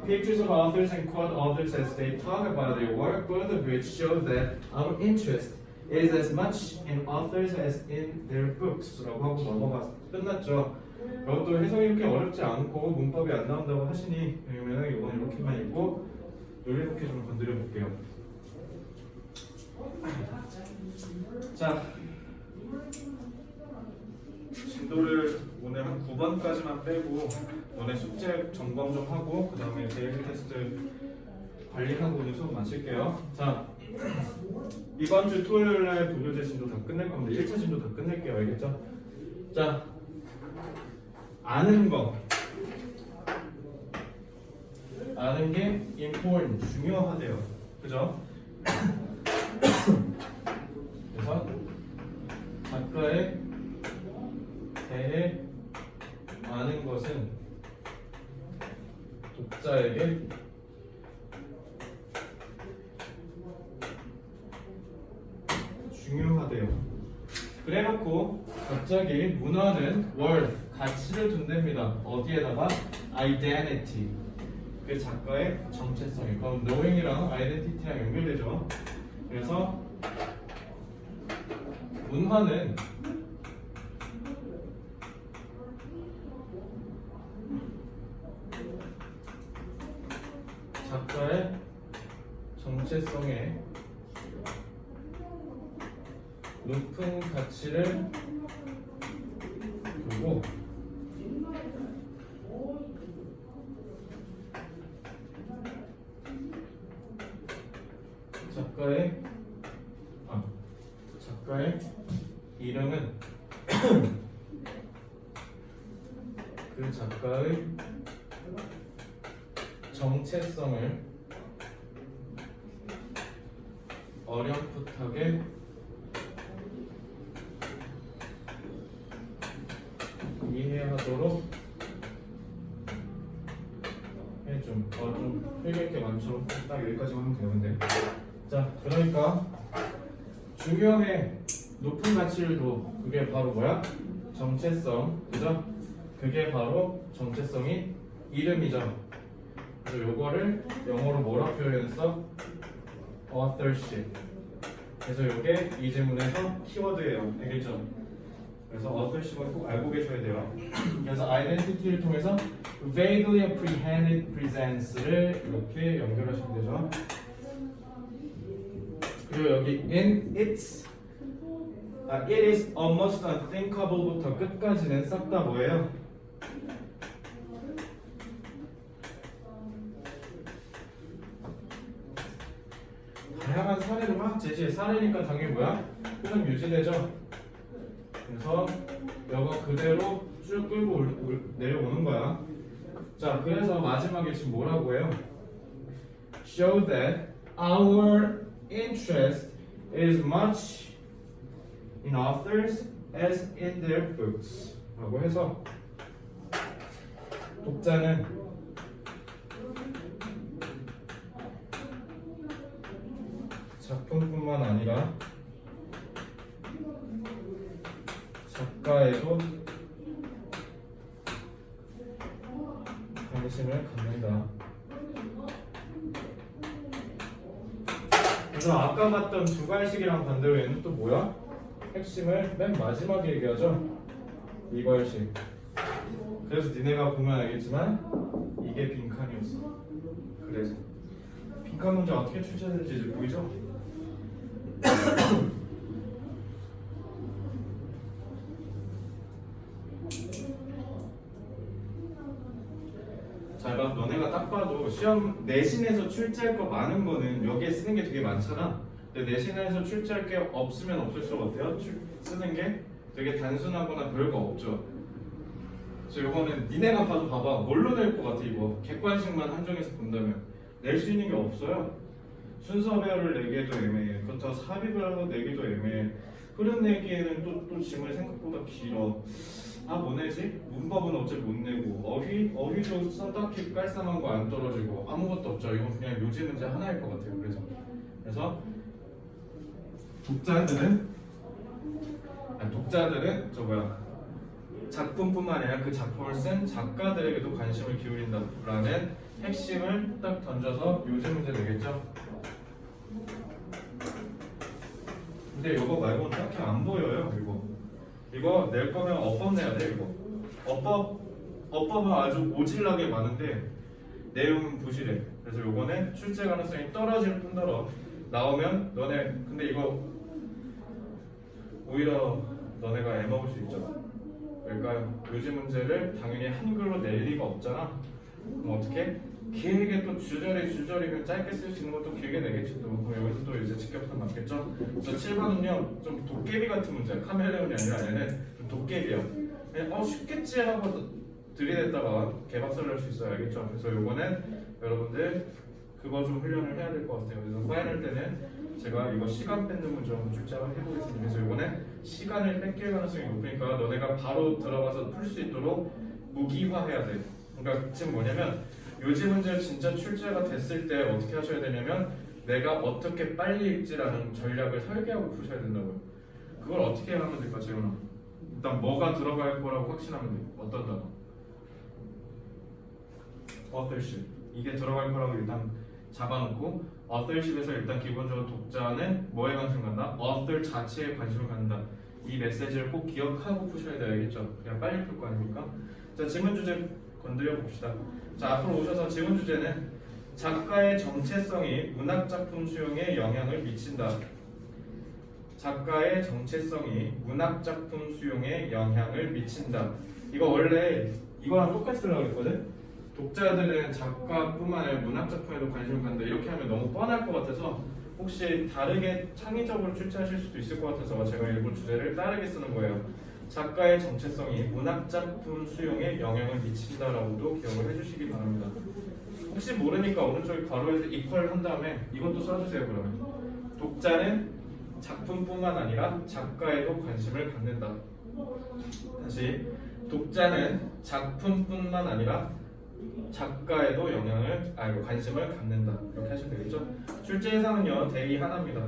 pictures of authors and quote authors as they talk about their work, both of which show that our interest is as much in authors as in their books. 라고 하고 넘어가 끝났죠. 이것도 해석이 이렇게 어렵지 않고 문법이 안 나온다고 하시니 그러면 이건 이렇게만 읽고 이렇게 좀 건드려 볼게요. 자, 진도를 오늘 한 9번까지만 빼고 너네 숙제 점검 좀 하고 그 다음에 데일리 테스트 관리하고 오늘 수업 마칠게요. 자, 이번 주 토요일날 도교재 진도 다 끝낼 겁니다. 1차 진도 다 끝낼게요. 알겠죠? 자, 아는 거 아는 게 important, 중요하대요. 그죠? 그래서 작가에 대해 아는 것은 독자에게 중요하대요. 그래놓고 갑자기 문화는 worth, 가치를 둔답니다. 어디에다가? identity, 그 작가의 정체성이. 그럼 knowing이랑 identity랑 연결되죠. 그래서 문화는 작가의 정체성에 높은 가치를 두고 작가의 이름은 그 작가의 정체성을 어렴풋하게 이해하도록 해줌. 좀 필기할 게 많죠. 딱 여기까지만 하면 되는데. 자, 그러니까 중요해. 높은 가치를 둬. 그게 바로 뭐야? 정체성. 그죠? 그게 바로 정체성이 이름이죠. 그래서 요거를 영어로 뭐라 표현했어? authorship. 그래서 요게 이 지문에서 키워드예요. 알겠죠? 그래서 authorship을 꼭 알고 계셔야 돼요. 그래서 identity를 통해서 vaguely apprehended presence를 이렇게 연결하시면 되죠. 그리고 여기 in its, it is almost unthinkable부터 끝까지는 싹 다 뭐예요? 다양한 사례를 막 제시해. 사례니까 당연히 뭐야? 흐름 유지되죠. 그래서 이거 그대로 쭉 끌고 내려오는 거야. 자, 그래서 마지막에 지금 뭐라고 해요? Show that our interest is much in authors as in their books. 라고 해서 독자는 작품뿐만 아니라 작가에도 관심을 갖는다. 그래서 아까 봤던 두괄식이랑 반대로 얘는 또 뭐야? 핵심을 맨 마지막에 얘기하죠. 이괄식. 그래서 니네가 보면 알겠지만 이게 빈칸이었어. 그래서 빈칸 문제 어떻게 출제될지 이제 보이죠? 잘 봐. 너네가 딱 봐도 시험 내신에서 출제할 거 많은 거는 여기에 쓰는 게 되게 많잖아. 근데 내신에서 출제할 게 없으면 없을수록 어때요? 쓰는 게 되게 단순하거나 별거 없죠. 그래서 이거는 니네가 봐도 봐봐. 뭘로 낼 것 같아 이거? 객관식만 한정해서 본다면 낼 수 있는 게 없어요. 순서별을 내기에도 애매해. 그렇다고 삽입을 내기도 애매해. 흐름 내기에는 또 지문이 생각보다 길어. 아, 뭐 내지? 문법은 어차피 못 내고 어휘도 딱히 깔쌈한 거 안 떨어지고 아무것도 없죠. 이건 그냥 요지 문제 하나일 것 같아요. 그래서 독자들은 저 뭐야 작품뿐만 아니라 그 작품을 쓴 작가들에게도 관심을 기울인다라는 핵심을 딱 던져서 요지 문제 내겠죠. 근데 이거 말고는 딱히 안 보여요. 이거 낼 거면 어법 내야 돼. 이거 어법은 아주 오질나게 많은데 내용은 부실해. 그래서 요거는 출제 가능성이 떨어질 뿐더러 나오면 너네 근데 이거 오히려 너네가 애먹을 수 있죠. 그러니까 요지 문제를 당연히 한글로 낼 리가 없잖아. 그럼 어떻게? 길게 또 주저리면 짧게 쓸 수 있는 것도 길게 내겠지 또. 그럼 여기서 또 이제 직격탄 맞겠죠? 그래서 7번은요 좀 도깨비 같은 문제야. 카멜레온이 아니라 얘는 좀 도깨비야. 그냥 쉽겠지 하고 들이댔다가 개박살을 할 수 있어요. 알겠죠? 그래서 요거는 여러분들 그거 좀 훈련을 해야 될 것 같아요. 그래서 파이널 때는 제가 이거 시간 뺏는 문제 한번 출제를 해보겠습니다. 그래서 이거는 시간을 뺏길 가능성이 높으니까 너네가 바로 들어가서 풀 수 있도록 무기화해야 돼. 그러니까 지금 뭐냐면 요지 문제 진짜 출제가 됐을 때 어떻게 하셔야 되냐면 내가 어떻게 빨리 읽지라는 전략을 설계하고 푸셔야 된다고요. 그걸 어떻게 하면 될까, 재훈아? 일단 뭐가 들어갈 거라고 확신하면 돼. 어떤 단어? authorship. 이게 들어갈 거라고 일단 잡아놓고 authorship에서 일단 기본적으로 독자는 뭐에 관심 갖나? author 자체에 관심을 갖는다. 이 메시지를 꼭 기억하고 푸셔야 돼. 알겠죠? 그냥 빨리 풀 거 아닙니까? 자, 지문 주제 건드려 봅시다. 자, 앞으로 오셔서 지문 주제는 작가의 정체성이 문학작품 수용에 영향을 미친다. 작가의 정체성이 문학작품 수용에 영향을 미친다. 이거 원래 이거랑 똑같이 쓰려고 했거든? 독자들은 작가뿐만 아니라 문학작품에도 관심을 갖는다. 이렇게 하면 너무 뻔할 것 같아서 혹시 다르게 창의적으로 출제하실 수도 있을 것 같아서 제가 일부 주제를 다르게 쓰는 거예요. 작가의 정체성이 문학작품 수용에 영향을 미친다라고도 기억을 해주시기 바랍니다. 혹시 모르니까 오른쪽에 괄호에서 이퀄 한 다음에 이것도 써주세요. 그러면 독자는 작품뿐만 아니라 작가에도 관심을 갖는다. 다시 독자는 작품뿐만 아니라 작가에도 관심을 갖는다. 이렇게 하시면 되겠죠? 출제 예상은요 대이 하나입니다.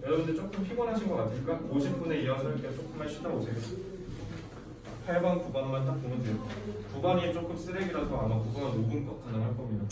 여러분들 조금 피곤하신 것 같으니까 50분에 이어서 이렇게 조금만 쉬다 오세요. 8번, 9번만 딱 보면 돼요. 9번이 조금 쓰레기라서 아마 9번은 5분 컷 가능할 겁니다.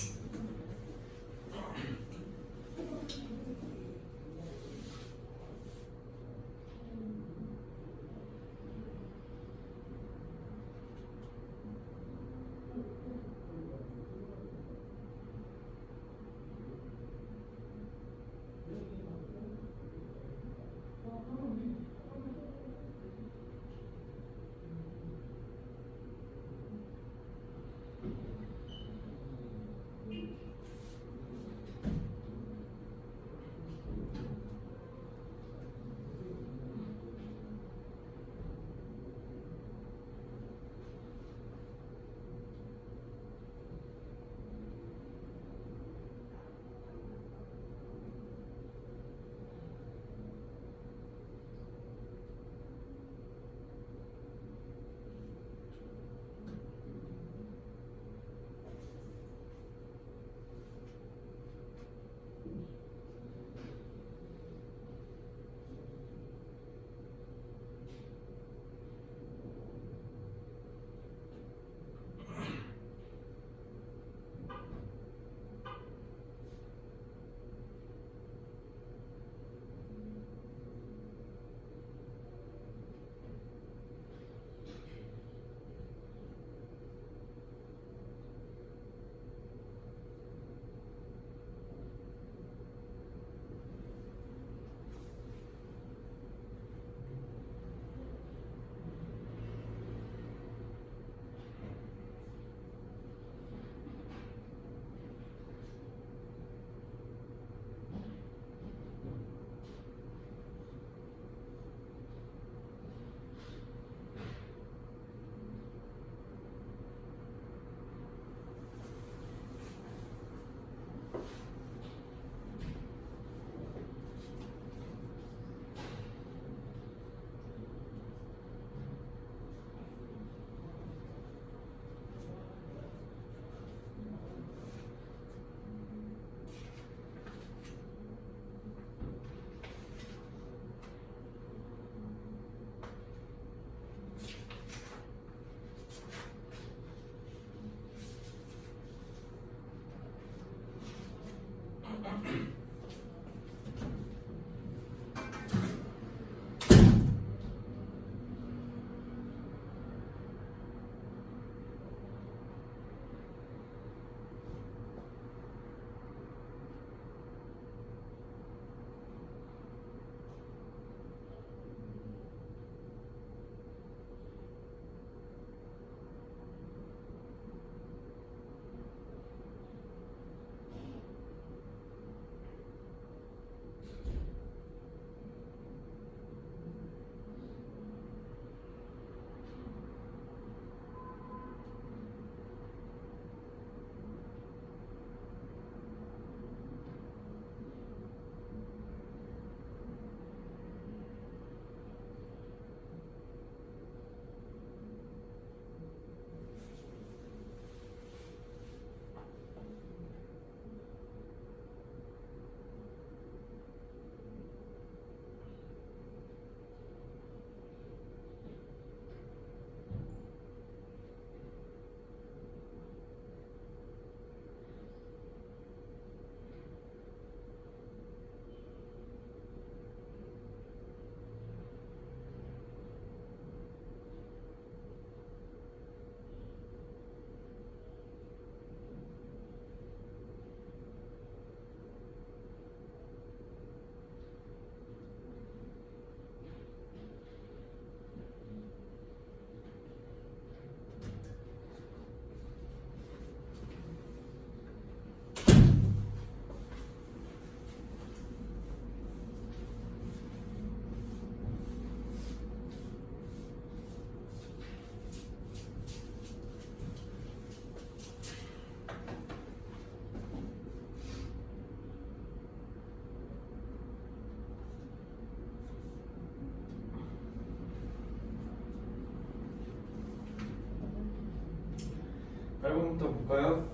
1번부터 볼까요?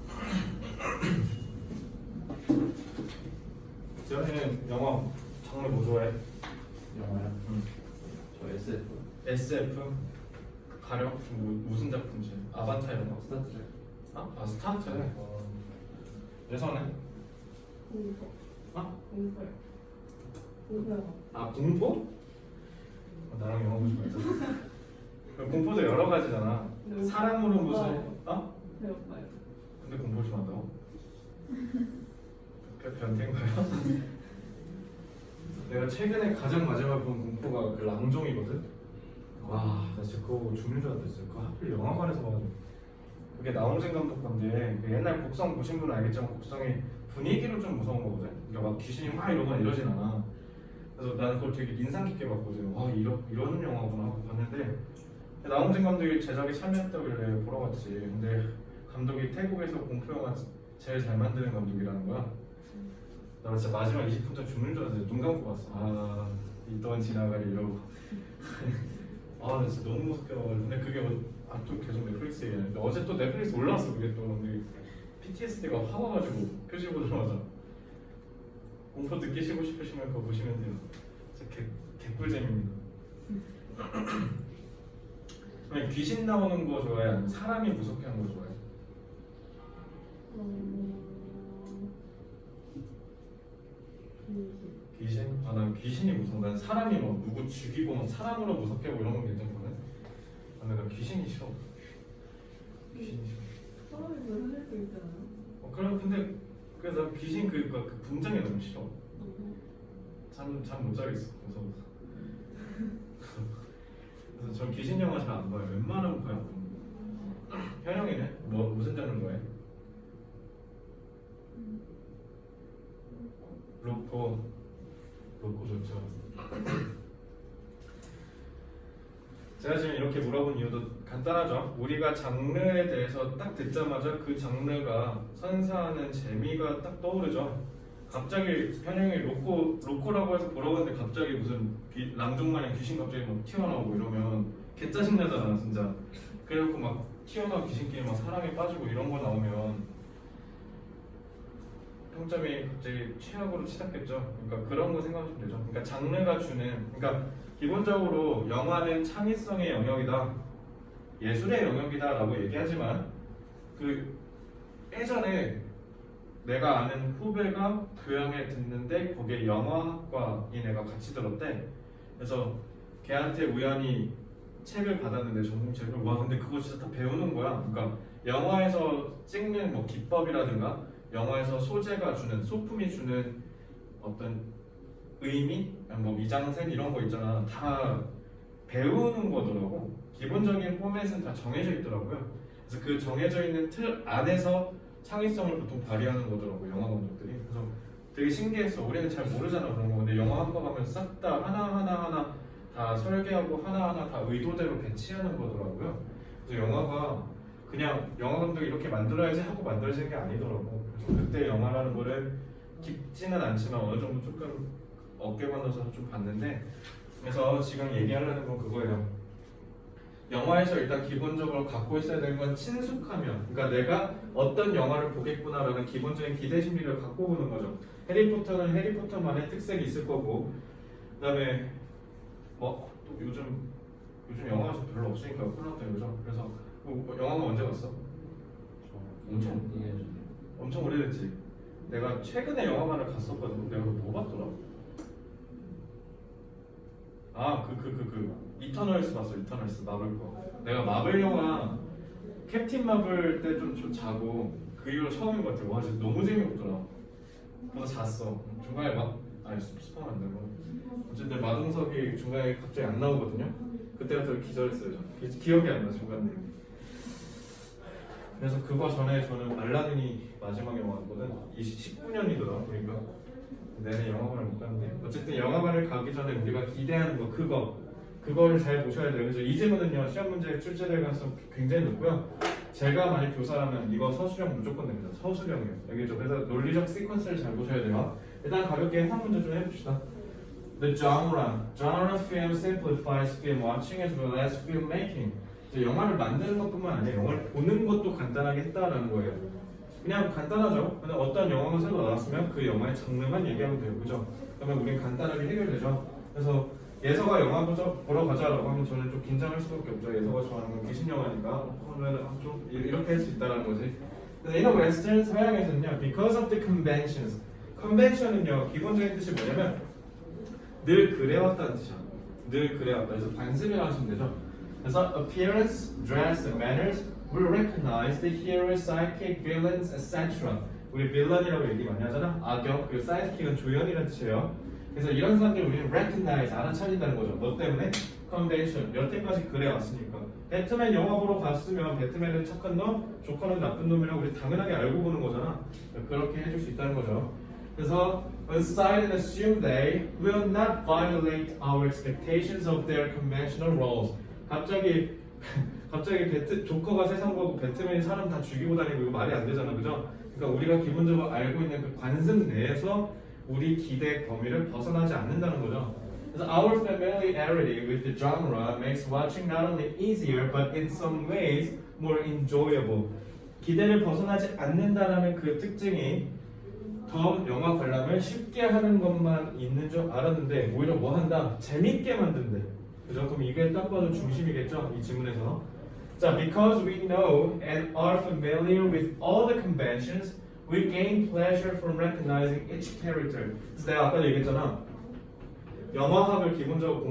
재현이는 영화 장르 뭐 좋아해? 영화요? 저 SF SF? 가령 무슨 작품이지? 아바타 이런 거? 스타트랙. 아 스타트. 예선은? 공포. 어? 공포요. 공포요. 아 공포? 나랑 영화 보지 말자. 공포도 여러 가지잖아. 네. 사람으로 무슨 네, 배고파요. 근데 공부 좀 한다고? 변태인가요? 내가 최근에 가장 마지막에 본 공포가 그 랑종이거든? 와, 나 진짜 그거 보고 죽는 줄 알았어. 그거 하필 영화관에서 봐가지고. 그게 나홍진 감독 건데 그 옛날 곡성 보신 분은 알겠지만 곡성이 분위기로 좀 무서운 거거든. 그러니까 막 귀신이 막 이러거나 이러진 않아. 그래서 나는 그걸 되게 인상 깊게 봤거든. 와, 이런 영화구나 하고 봤는데 나홍진 감독이 제작에 참여했다길래 보러 갔지. 근데 감독이 태국에서 공포 영화 제일 잘 만드는 감독이라는 거야. 나 진짜 마지막 20분 전 죽는 줄 알았는데 눈 감고 봤어. 아, 이 또한 지나가리 이러고. 아, 나 진짜 너무 무섭게 봐가지고. 근데 그게 또 계속 넷플릭스에 근데 어제 또 넷플릭스 올라왔어. 그게 또 근데 PTSD가 확 와가지고 표지 보자마자 공포 느끼시고 싶으시면 그거 보시면 돼요. 진짜 개꿀잼입니다. 그냥 귀신 나오는 거 좋아해? 아니면 사람이 무섭게 하는 거 좋아해? 귀신? 아, 난 귀신이 무서워. 난 사람이 막 누구 죽이고 막 사람으로 무섭게 하고 이런 건 괜찮거든. 아, 근데 난 귀신이 싫어. 귀신이 싫어. 사람이 왜 살릴 수 있잖아요. 그럼 근데 그래서 난 귀신 그 분장이 너무 싫어. 잠 못 자겠어. 무서워서. 그래서 전 귀신 영화 잘 안 봐요. 웬만하면 봐요. 현영이네? 무슨 장르 좋아해? 로코 좋죠. 제가 지금 이렇게 물어본 이유도 간단하죠. 우리가 장르에 대해서 딱 듣자마자 그 장르가 선사하는 재미가 딱 떠오르죠. 갑자기 현영이 로코라고 해서 보러 갔는데 갑자기 무슨 랑종마냥 귀신 갑자기 막 튀어나오고 이러면 개 짜증나잖아 진짜. 그래갖고 막 튀어나온 귀신끼리 막 사랑에 빠지고 이런 거 나오면 평점이 갑자기 최악으로 치닫겠죠. 그러니까 그런 거 생각하시면 되죠. 그러니까 장르가 주는, 그러니까 기본적으로 영화는 창의성의 영역이다, 예술의 영역이다라고 얘기하지만 그 예전에 내가 아는 후배가 교양에 듣는데 거기에 영화학과인 애가 같이 들었대. 그래서 걔한테 우연히 책을 받았는데 전공책을 와 근데 그거 진짜 다 배우는 거야. 그러니까 영화에서 찍는 뭐 기법이라든가 영화에서 소재가 주는 소품이 주는 어떤 의미, 뭐 미장센 이런 거 있잖아. 다 배우는 거더라고. 기본적인 포맷은 다 정해져 있더라고요. 그래서 그 정해져 있는 틀 안에서 창의성을 보통 발휘하는 거더라고 영화 감독들이. 그래서 되게 신기했어. 우리는 잘 모르잖아 그런 거. 근데 영화 한 거 가면 싹 다 하나 다 설계하고 하나하나 다 의도대로 배치하는 거더라고요. 그래서 영화가 그냥 영화 감독이 이렇게 만들어야지 하고 만들어지는 게 아니더라고. 그래서 그때 영화라는 거를 깊지는 않지만 어느 정도 조금 어깨 건너서 좀 봤는데, 그래서 지금 얘기하려는 건 그거예요. 영화에서 일단 기본적으로 갖고 있어야 되는 건 친숙하면, 그러니까 내가 어떤 영화를 보겠구나라는 기본적인 기대 심리를 갖고 보는 거죠. 해리포터는 해리포터만의 특색이 있을 거고, 그다음에 뭐 또 요즘 영화가 좀 별로 없으니까 콜라보다 요즘. 그래서 영화관 언제 갔어? 엄청 오래됐지. 내가 최근에 영화관을 갔었거든. 내가 뭐 봤더라? 아, 이터널스 봤어. 이터널스 마블 거. 내가 마블 영화 캡틴 마블 때 좀 자고 그 이후로 처음인 것 같아. 와 진짜 너무 재미없더라. 그래서 잤어. 중간에 스포하면 안 되고. 어쨌든 마동석이 중간에 갑자기 안 나오거든요. 그때가 더 기절했어요. 기억이 안 나 중간 내용이. 그래서 그거 전에 저는 알라딘이 마지막 영화였거든. 19년이더라. 그러니까 내내 영화관을 못 갔는데 어쨌든 영화관을 가기 전에 우리가 기대하는 거 그거를 잘 보셔야 돼요. 그래서 이 질문은요 시험 문제 출제될 가능성 굉장히 높고요. 제가 만약 교사라면 이거 서술형 무조건 됩니다. 서술형이에요. 여기죠. 그래서 논리적 시퀀스를 잘 보셔야 돼요. 일단 가볍게 해석 문제 좀 해봅시다. The genre film simplifies film watching as well as film making. 이제 영화를 만드는 것뿐만 아니라 영화를 보는 것도 간단하게 했다라는 거예요. 그냥 간단하죠. 그냥 어떤 영화가 새로 나왔으면 그 영화의 장르만 얘기하면 되고, 그죠? 그러면 우린 간단하게 해결되죠. 그래서 예서가 영화 보러 가자라고 하면 저는 좀 긴장할 수밖에 없죠. 예서가 좋아하는 건 귀신 영화니까 그러면 좀 이렇게 할 수 있다는 거지. 그래서 이런 웨스턴 서양에서는요, because of the conventions. convention은요, 기본적인 뜻이 뭐냐면 늘 그래왔다는 뜻이야. 늘 그래왔다. 그래서 관습이라고 하시면 되죠. 그래서 appearance, dress, and manners will recognize the hero, sidekick, villains, etc. 우리 빌런이라고 얘기 많이 하잖아. 악역, 그리고 sidekick은 조연이라는 뜻이에요. 그래서 이런 사람들 우리는 recognize, 알아차린다는 거죠. 뭐 때문에? convention, 여태까지 그래왔으니까. 배트맨 영화 보러 갔으면 배트맨은 착한 놈, 조커는 나쁜 놈이라고 우리 당연하게 알고 보는 거잖아. 그렇게 해줄 수 있다는 거죠. 그래서 aside and assume they will not violate our expectations of their conventional roles. 갑자기 조커가 세상 보고 배트맨이 사람 다 죽이고 다니고 이거 말이 안 되잖아, 그죠? 그러니까 우리가 기본적으로 알고 있는 그 관습 내에서 우리 기대 범위를 벗어나지 않는다는 거죠. 그래서 our familiarity with the genre makes watching not only easier but in some ways more enjoyable. 기대를 벗어나지 않는다라는 그 특징이 더 영화 관람을 쉽게 하는 것만 있는 줄 알았는데 오히려 뭐 한다? 재밌게 만든대. 그죠? 그럼 이게 딱 봐도 중심이겠죠? 이 지문에서. 자, because we know and are familiar with all the conventions, we gain pleasure from recognizing each character. 그래서 내가 아까 얘기했잖아. 영화학을 기본적으로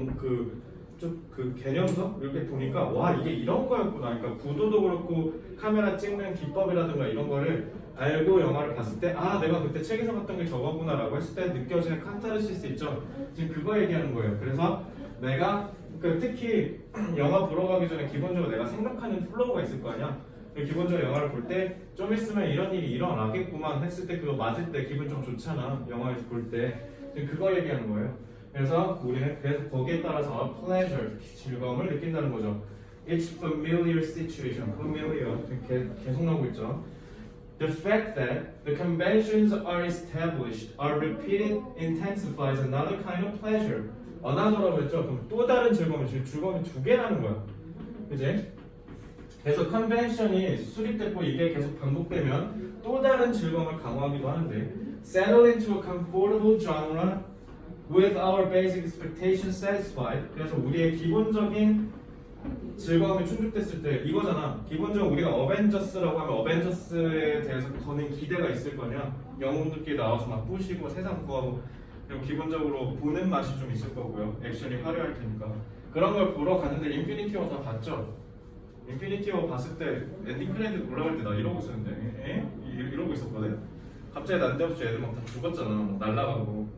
그 개념서 이렇게 보니까 와 이게 이런 거였구나. 그러니까 구도도 그렇고 카메라 찍는 기법이라든가 이런 거를 알고 영화를 봤을 때 아 내가 그때 책에서 봤던 게 저거구나라고 했을 때 느껴지는 카타르시스 있죠. 지금 그거 얘기하는 거예요. 그래서 내가 특히 영화 보러 가기 전에 기본적으로 내가 생각하는 플로우가 있을 거 아니야. 기본적으로 영화를 볼 때 좀 있으면 이런 일이 일어나겠구만 했을 때 그거 맞을 때 기분 좀 좋잖아. 영화에서 볼 때. 지금 그거 얘기하는 거예요. 그래서 우리는 그래서 거기에 따라서 pleasure, 즐거움을 느낀다는 거죠. It's familiar situation, familiar 계속 나오고 있죠. The fact that the conventions are established, are repeated, intensifies another kind of pleasure. another라고 했죠. 그럼 또 다른 즐거움이 지금 즐거움이 두 개라는 거야. 그지? 그래서 컨벤션이 수립됐고 이게 계속 반복되면 또 다른 즐거움을 강화하기도 하는데 settle into a comfortable genre with our basic expectations satisfied. 그래서 우리의 기본적인 즐거움이 충족됐을 때 이거잖아. 기본적으로 우리가 어벤져스라고 하면 어벤져스에 대해서 거는 기대가 있을 거냐. 영웅들끼리 나와서 막 부시고 세상 구하고 그리고 기본적으로 보는 맛이 좀 있을 거고요. 액션이 화려할 테니까 그런 걸 보러 갔는데 인피니티 워 다 봤죠? 인피니티 워 봤을 때 엔딩 크레딧 올라갈 때 나 이러고 있었는데 이러고 있었거든. 갑자기 난데없이 애들 막 다 죽었잖아. 막 날아가고.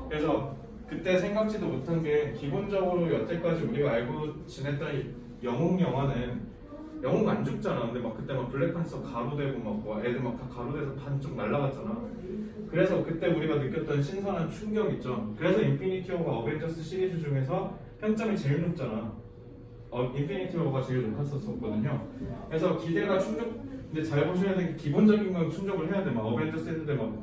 그래서 그때 생각지도 못한 게 기본적으로 여태까지 우리가 알고 지냈던 영웅 영화는 영웅 안 죽잖아. 근데 막 그때 막 블랙팬서 가루되고 막 애들 막 다 가루돼서 반쪽 날아갔잖아. 그래서 그때 우리가 느꼈던 신선한 충격 있죠. 그래서 인피니티 워가 어벤져스 시리즈 중에서 평점이 제일 높잖아. 인피니티 워가 제일 높았었거든요. 그래서 기대가 근데 잘 보셔야 되는 게 기본적인 건 충족을 해야 돼. 막 어벤져스 했는데 막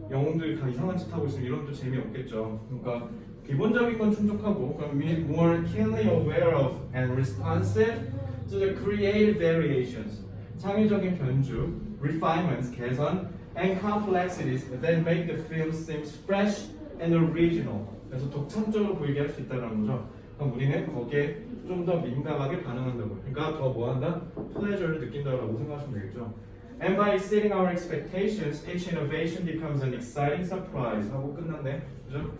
영웅들이 다 이상한 짓 하고 있으면 이런 또 재미없겠죠. 그러니까 기본적인 건 충족하고 그럼 more keenly aware of and responsive to the creative variations. 창의적인 변주, refinements, 개선, and complexities that make the film seem fresh and original. 그래서 독창적으로 보이게 할 수 있다는 거죠. 그럼 우리는 거기에 좀 더 민감하게 반응한다고. 그러니까 더 뭐한다? pleasure를 느낀다고 생각하시면 되겠죠. And by exceeding our expectations, each innovation becomes an exciting surprise. 하고 끝났네, 그죠?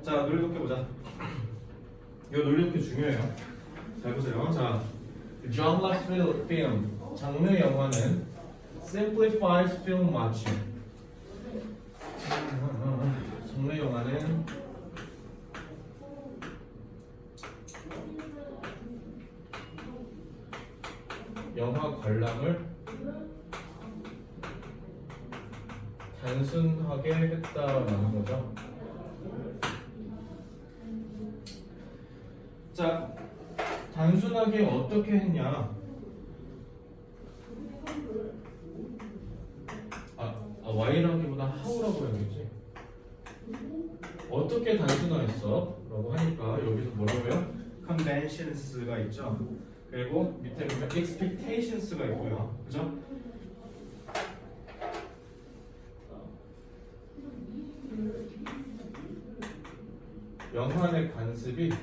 자, 논리독해 보자. 이 논리독해 중요해요. 잘 보세요. 자, genre film, 장르 영화는 simplifies film watching. 장르 영화는 영화 관람을 단순하게 했다라는 거죠. 자, 단순하게 어떻게 했냐? Y라기보다 how라고 해야겠지. 어떻게 단순화했어? 라고 하니까 여기서 뭐라고요? conventions가 있죠. 그리고 밑에 보면 expectations가 있고요. 그죠? 영환의 관습이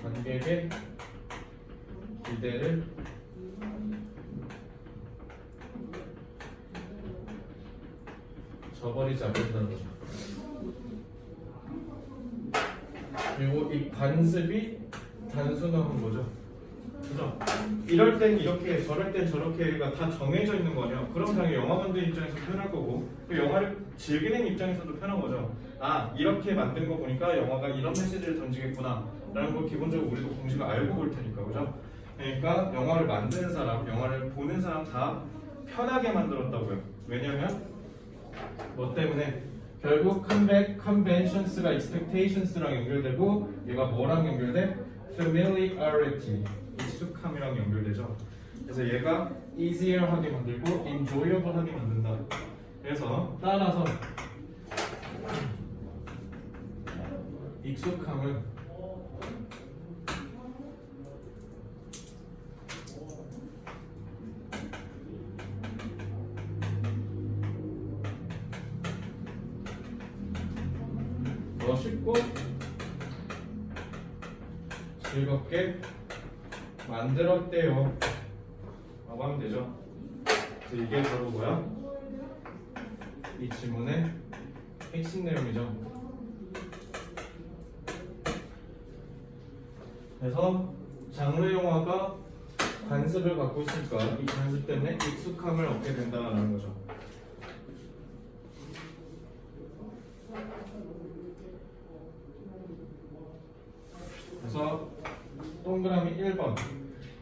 관객의 기대를 저버리지 않는다는 거죠. 그리고 이 관습이 단순화한 거죠. 그죠? 이럴 땐 이렇게, 저럴 땐 저렇게가 다 정해져 있는 거 아니야. 그럼 당연히 영화 만드는 입장에서 편할 거고, 그 영화를 즐기는 입장에서도 편한 거죠. 아, 이렇게 만든 거 보니까 영화가 이런 메시지를 던지겠구나 라는 걸 기본적으로 우리도 공식을 알고 볼 테니까, 그죠? 그러니까 영화를 만드는 사람, 영화를 보는 사람 다 편하게 만들었다고요. 왜냐면 뭐 때문에? 결국 conventions가 expectations랑 연결되고, 얘가 뭐랑 연결돼? familiarity, 익숙함이랑 연결되죠. 그래서 얘가 easier 하게 만들고 enjoyable 하게 만든다. 그래서 따라서 익숙함은 더 쉽고 즐겁게 만들었대요 라고 하면 되죠. 그래서 이게 바로 뭐야? 이 지문의 핵심 내용이죠. 그래서 장르 영화가 관습을 갖고 있으니까 이 관습 때문에 익숙함을 얻게 된다는 거죠. 그래서 동그라미 1번,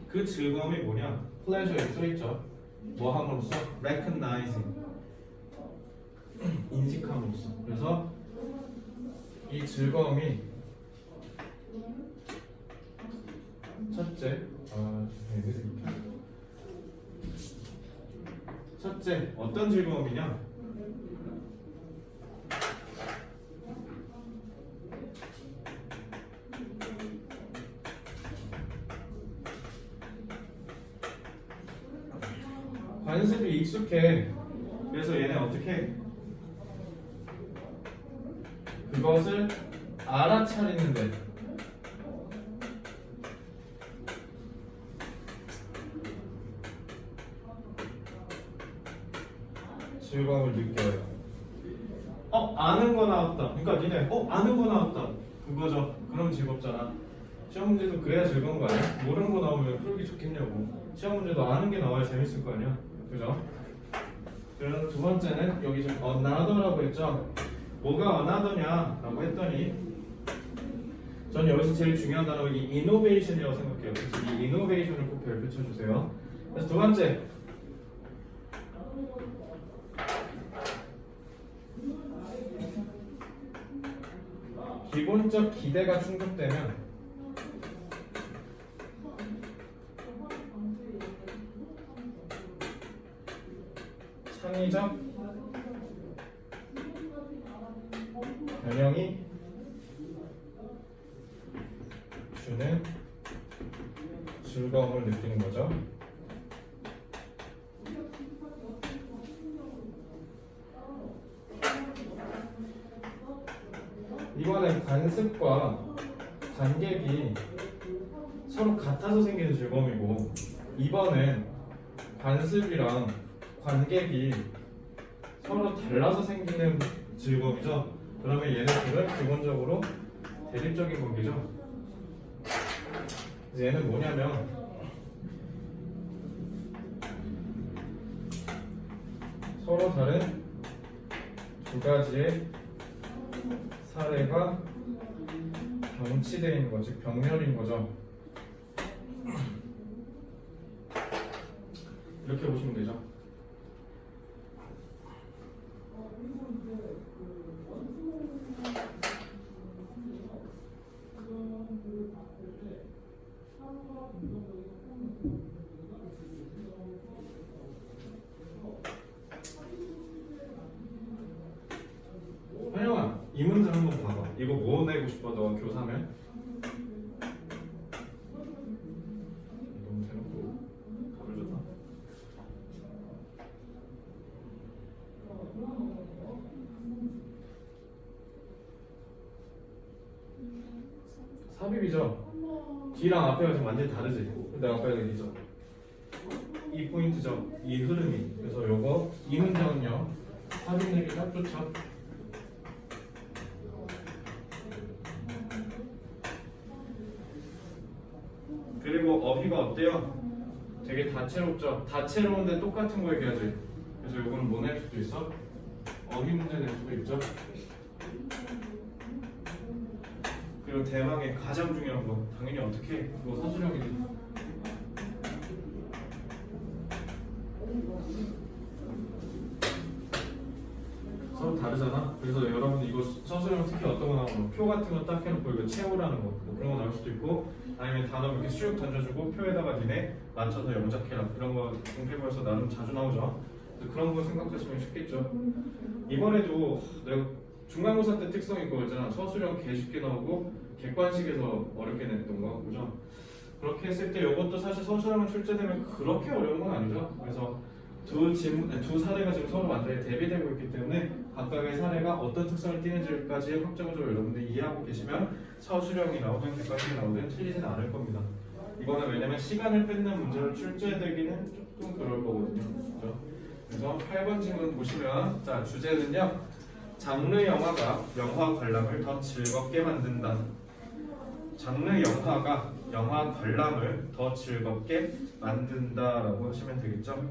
그 즐거움이 뭐냐? pleasure에 써있죠. 뭐 함으로써? recognizing, 인식함으로써. 그래서 이 즐거움이 첫째 어떤 즐거움이냐? 관습이 익숙해. 그래서 얘네 어떻게? 그것을 알아차리는데 즐거움을 느껴요. 아는 거 나왔다. 그러니까 니네 아는 거 나왔다. 그거죠. 그럼 즐겁잖아. 시험 문제도 그래야 즐거운 거 아니야? 모르는 거 나오면 풀기 좋겠냐고. 시험 문제도 아는 게 나와야 재밌을 거 아니야. 그죠? 그럼 두 번째는 여기 지금 another라고 했죠. 뭐가 another냐 라고 했더니 전 여기서 제일 중요한 단어가 이 innovation이라고 생각해요. 그래서 이 innovation을 꼭 별표 쳐주세요. 그래서 두 번째, 기본적 기대가 충족되면 창의적 변형이 주는 즐거움을 느끼는 거죠. 이번엔 관습과 관객이 서로 같아서 생기는 즐거움이고, 이번엔 관습이랑 관객이 서로 달라서 생기는 즐거움이죠. 그러면 얘네들은 기본적으로 대립적인 관계죠. 그래서 얘는 뭐냐면 서로 다른 두 가지의 사례가 병치되어 있는 거지, 병렬인 거죠. 이렇게 보시면 되죠. 현영아, 이 문장 되고 싶어? 너 교사면? 너무 대놓고 답을 줬나? 삽입이죠. D랑 앞에가 지금 완전히 다르지. 근데 앞에가 이죠. 이 포인트죠. 이 흐름이. 그래서 요거 이 문장은요. 삽입 내기 딱 좋죠. 그리고 어휘가 어때요? 되게 다채롭죠. 다채로운데 똑같은 거 얘기하지. 그래서 요거는 뭐 낼 수도 있어? 어휘 문제 낼 수도 있죠. 그리고 대망의 가장 중요한 거 당연히 어떻게 해? 그거 서술형이지. 서로 다르잖아. 그래서 여러분 이거 서술형 특히 어떤 거 나오면 표 같은 거 딱 해놓고 이거 채우라는 거 뭐 그런 거 나올 수도 있고, 아니면 단어 이렇게 쭉 던져주고 표에다가 니네 맞춰서 영작해라 이런 거 공개부에서 나름 자주 나오죠. 그래서 그런 거 생각하시면 쉽겠죠. 이번에도 내가 중간고사 때 특성이 그거잖아. 서술형 개 쉽게 나오고 객관식에서 어렵게 냈던 거 그죠? 그렇게 했을 때 이것도 사실 서술형은 출제되면 그렇게 어려운 건 아니죠. 그래서 두 사례가 지금 서로 완전히 대비되고 있기 때문에 각각의 사례가 어떤 특성을 띠는지까지 확정적으로 여러분들이 이해하고 계시면 서술형이 나오든 객관식이 나오든 틀리지는 않을 겁니다. 이거는 왜냐면 시간을 뺏는 문제로 출제되기는 조금 그럴 거거든요. 그죠? 그래서 8번 질문 보시면 자 주제는요. 장르 영화가 영화 관람을 더 즐겁게 만든다. 장르 영화가 영화 관람을 더 즐겁게 만든다라고 하시면 되겠죠.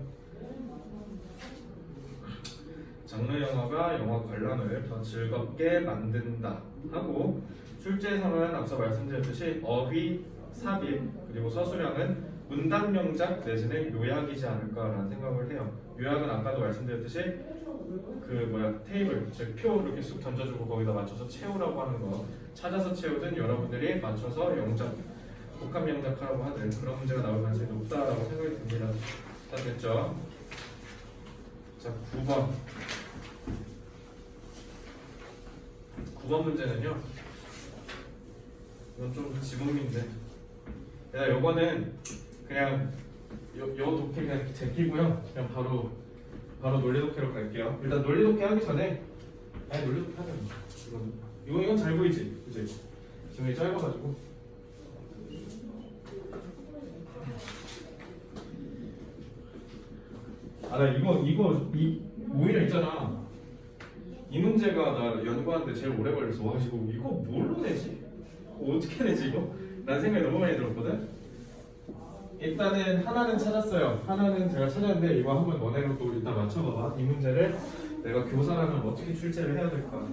장르 영화가 영화 관람을 더 즐겁게 만든다 하고, 출제에서는 앞서 말씀드렸듯이 어휘, 삽입, 그리고 서술형은 문단 명작 내지는 요약이지 않을까라는 생각을 해요. 요약은 아까도 말씀드렸듯이 테이블, 즉 표 이렇게 쑥 던져주고 거기다 맞춰서 채우라고 하는 거, 찾아서 채우든 여러분들이 맞춰서 영작, 복합 영작하라고 하든 그런 문제가 나올 가능성이 높다라고 생각이 듭니다. 다 됐죠? 자, 9번 문제는요. 이건 좀 지문인데, 요거는 그냥 요 독해 그냥 제끼고요. 그냥 바로 논리 독해로 갈게요. 일단 논리 독해 하기 전에 논리 독해 하자. 이건 잘 보이지, 그지? 지문이 짧아가지고. 나 이거 오히려 있잖아. 이 문제가 나 연구하는데 제일 오래 걸려서 와가지고 이거 뭘로 내지? 어떻게 내지 이거? 라는 생각이 너무 많이 들었거든. 일단은 하나는 찾았어요. 하나는 제가 찾았는데 이거 한번 너네로 또 일단 맞춰봐봐. 이 문제를 내가 교사라면 어떻게 출제를 해야 될까?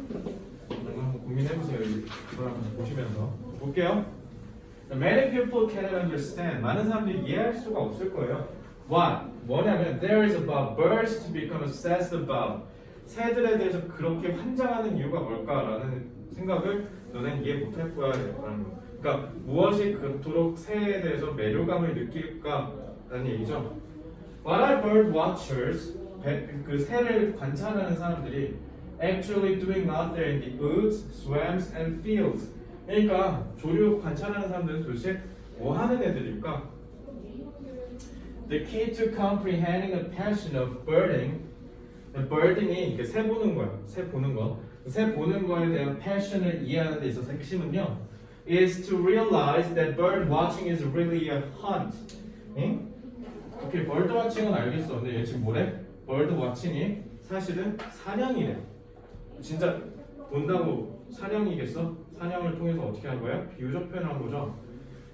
이런 거 한번 고민해보세요. 이걸 한번 보시면서 볼게요. Many people cannot understand. 많은 사람들이 이해할 수가 없을 거예요. 뭐냐면 there is about birds to become obsessed about. 새들에 대해서 그렇게 환장하는 이유가 뭘까라는 생각을 너는 이해 못할 거야 라는 거. 그러니까 무엇이 그토록 새에 대해서 매료감을 느낄까라는 얘기죠. What are bird watchers? 그 새를 관찰하는 사람들이 actually doing out there in the woods, swamps and fields. 그러니까 조류 관찰하는 사람들은 도대체 뭐 하는 애들일까? The key to comprehending the passion of birding, birding이 이게 새 보는 거야. 새 보는 거. 새 보는 거에 대한 passion을 이해하는 데 있어서 핵심은요, is to realize that bird watching is really a hunt. 응? 오케이, bird watching은 알겠어. 근데 얘 지금 뭐래? bird watching이 사실은 사냥이래. 진짜 본다고 사냥이겠어? 사냥을 통해서 어떻게 한 거야? 비유적 표현을 한 거죠.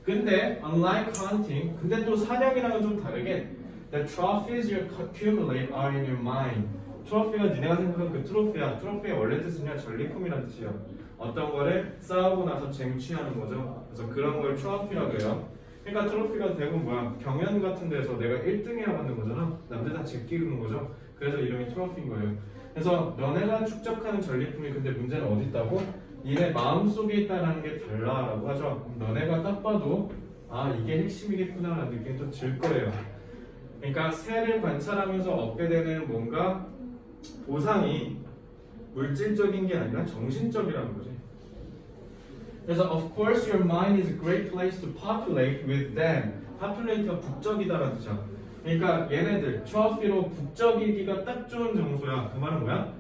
근데 unlike hunting, 근데 또 사냥이랑은 좀 다르게 the trophies you accumulate are in your mind. 트로피가 니네가 생각한 그 트로피야. 트로피의 원래 뜻은요 전리품이라는 뜻이야. 어떤 거를 싸우고 나서 쟁취하는 거죠. 그래서 그런 걸 트로피라고 해요. 그러니까 트로피가 대부분 뭐야? 경연 같은 데서 내가 1등해야 받는 거잖아. 남들 다 제끼는 거죠. 그래서 이름이 트로피인 거예요. 그래서 너네가 축적하는 전리품이 근데 문제는 어디 있다고? 니네 마음속에 있다는 게 달라라고 하죠. 너네가 딱 봐도 이게 핵심이겠구나라는 느낌이 또 들 거예요. 그러니까 새를 관찰하면서 얻게 되는 뭔가 보상이 물질적인 게 아니라 정신적이라는 거지. 그래서 of course your mind is a great place to populate with them. populate가 북적이다라는 뜻이야. 그러니까 얘네들 트로피로 북적이기가 딱 좋은 정도야. 그 말은 뭐야?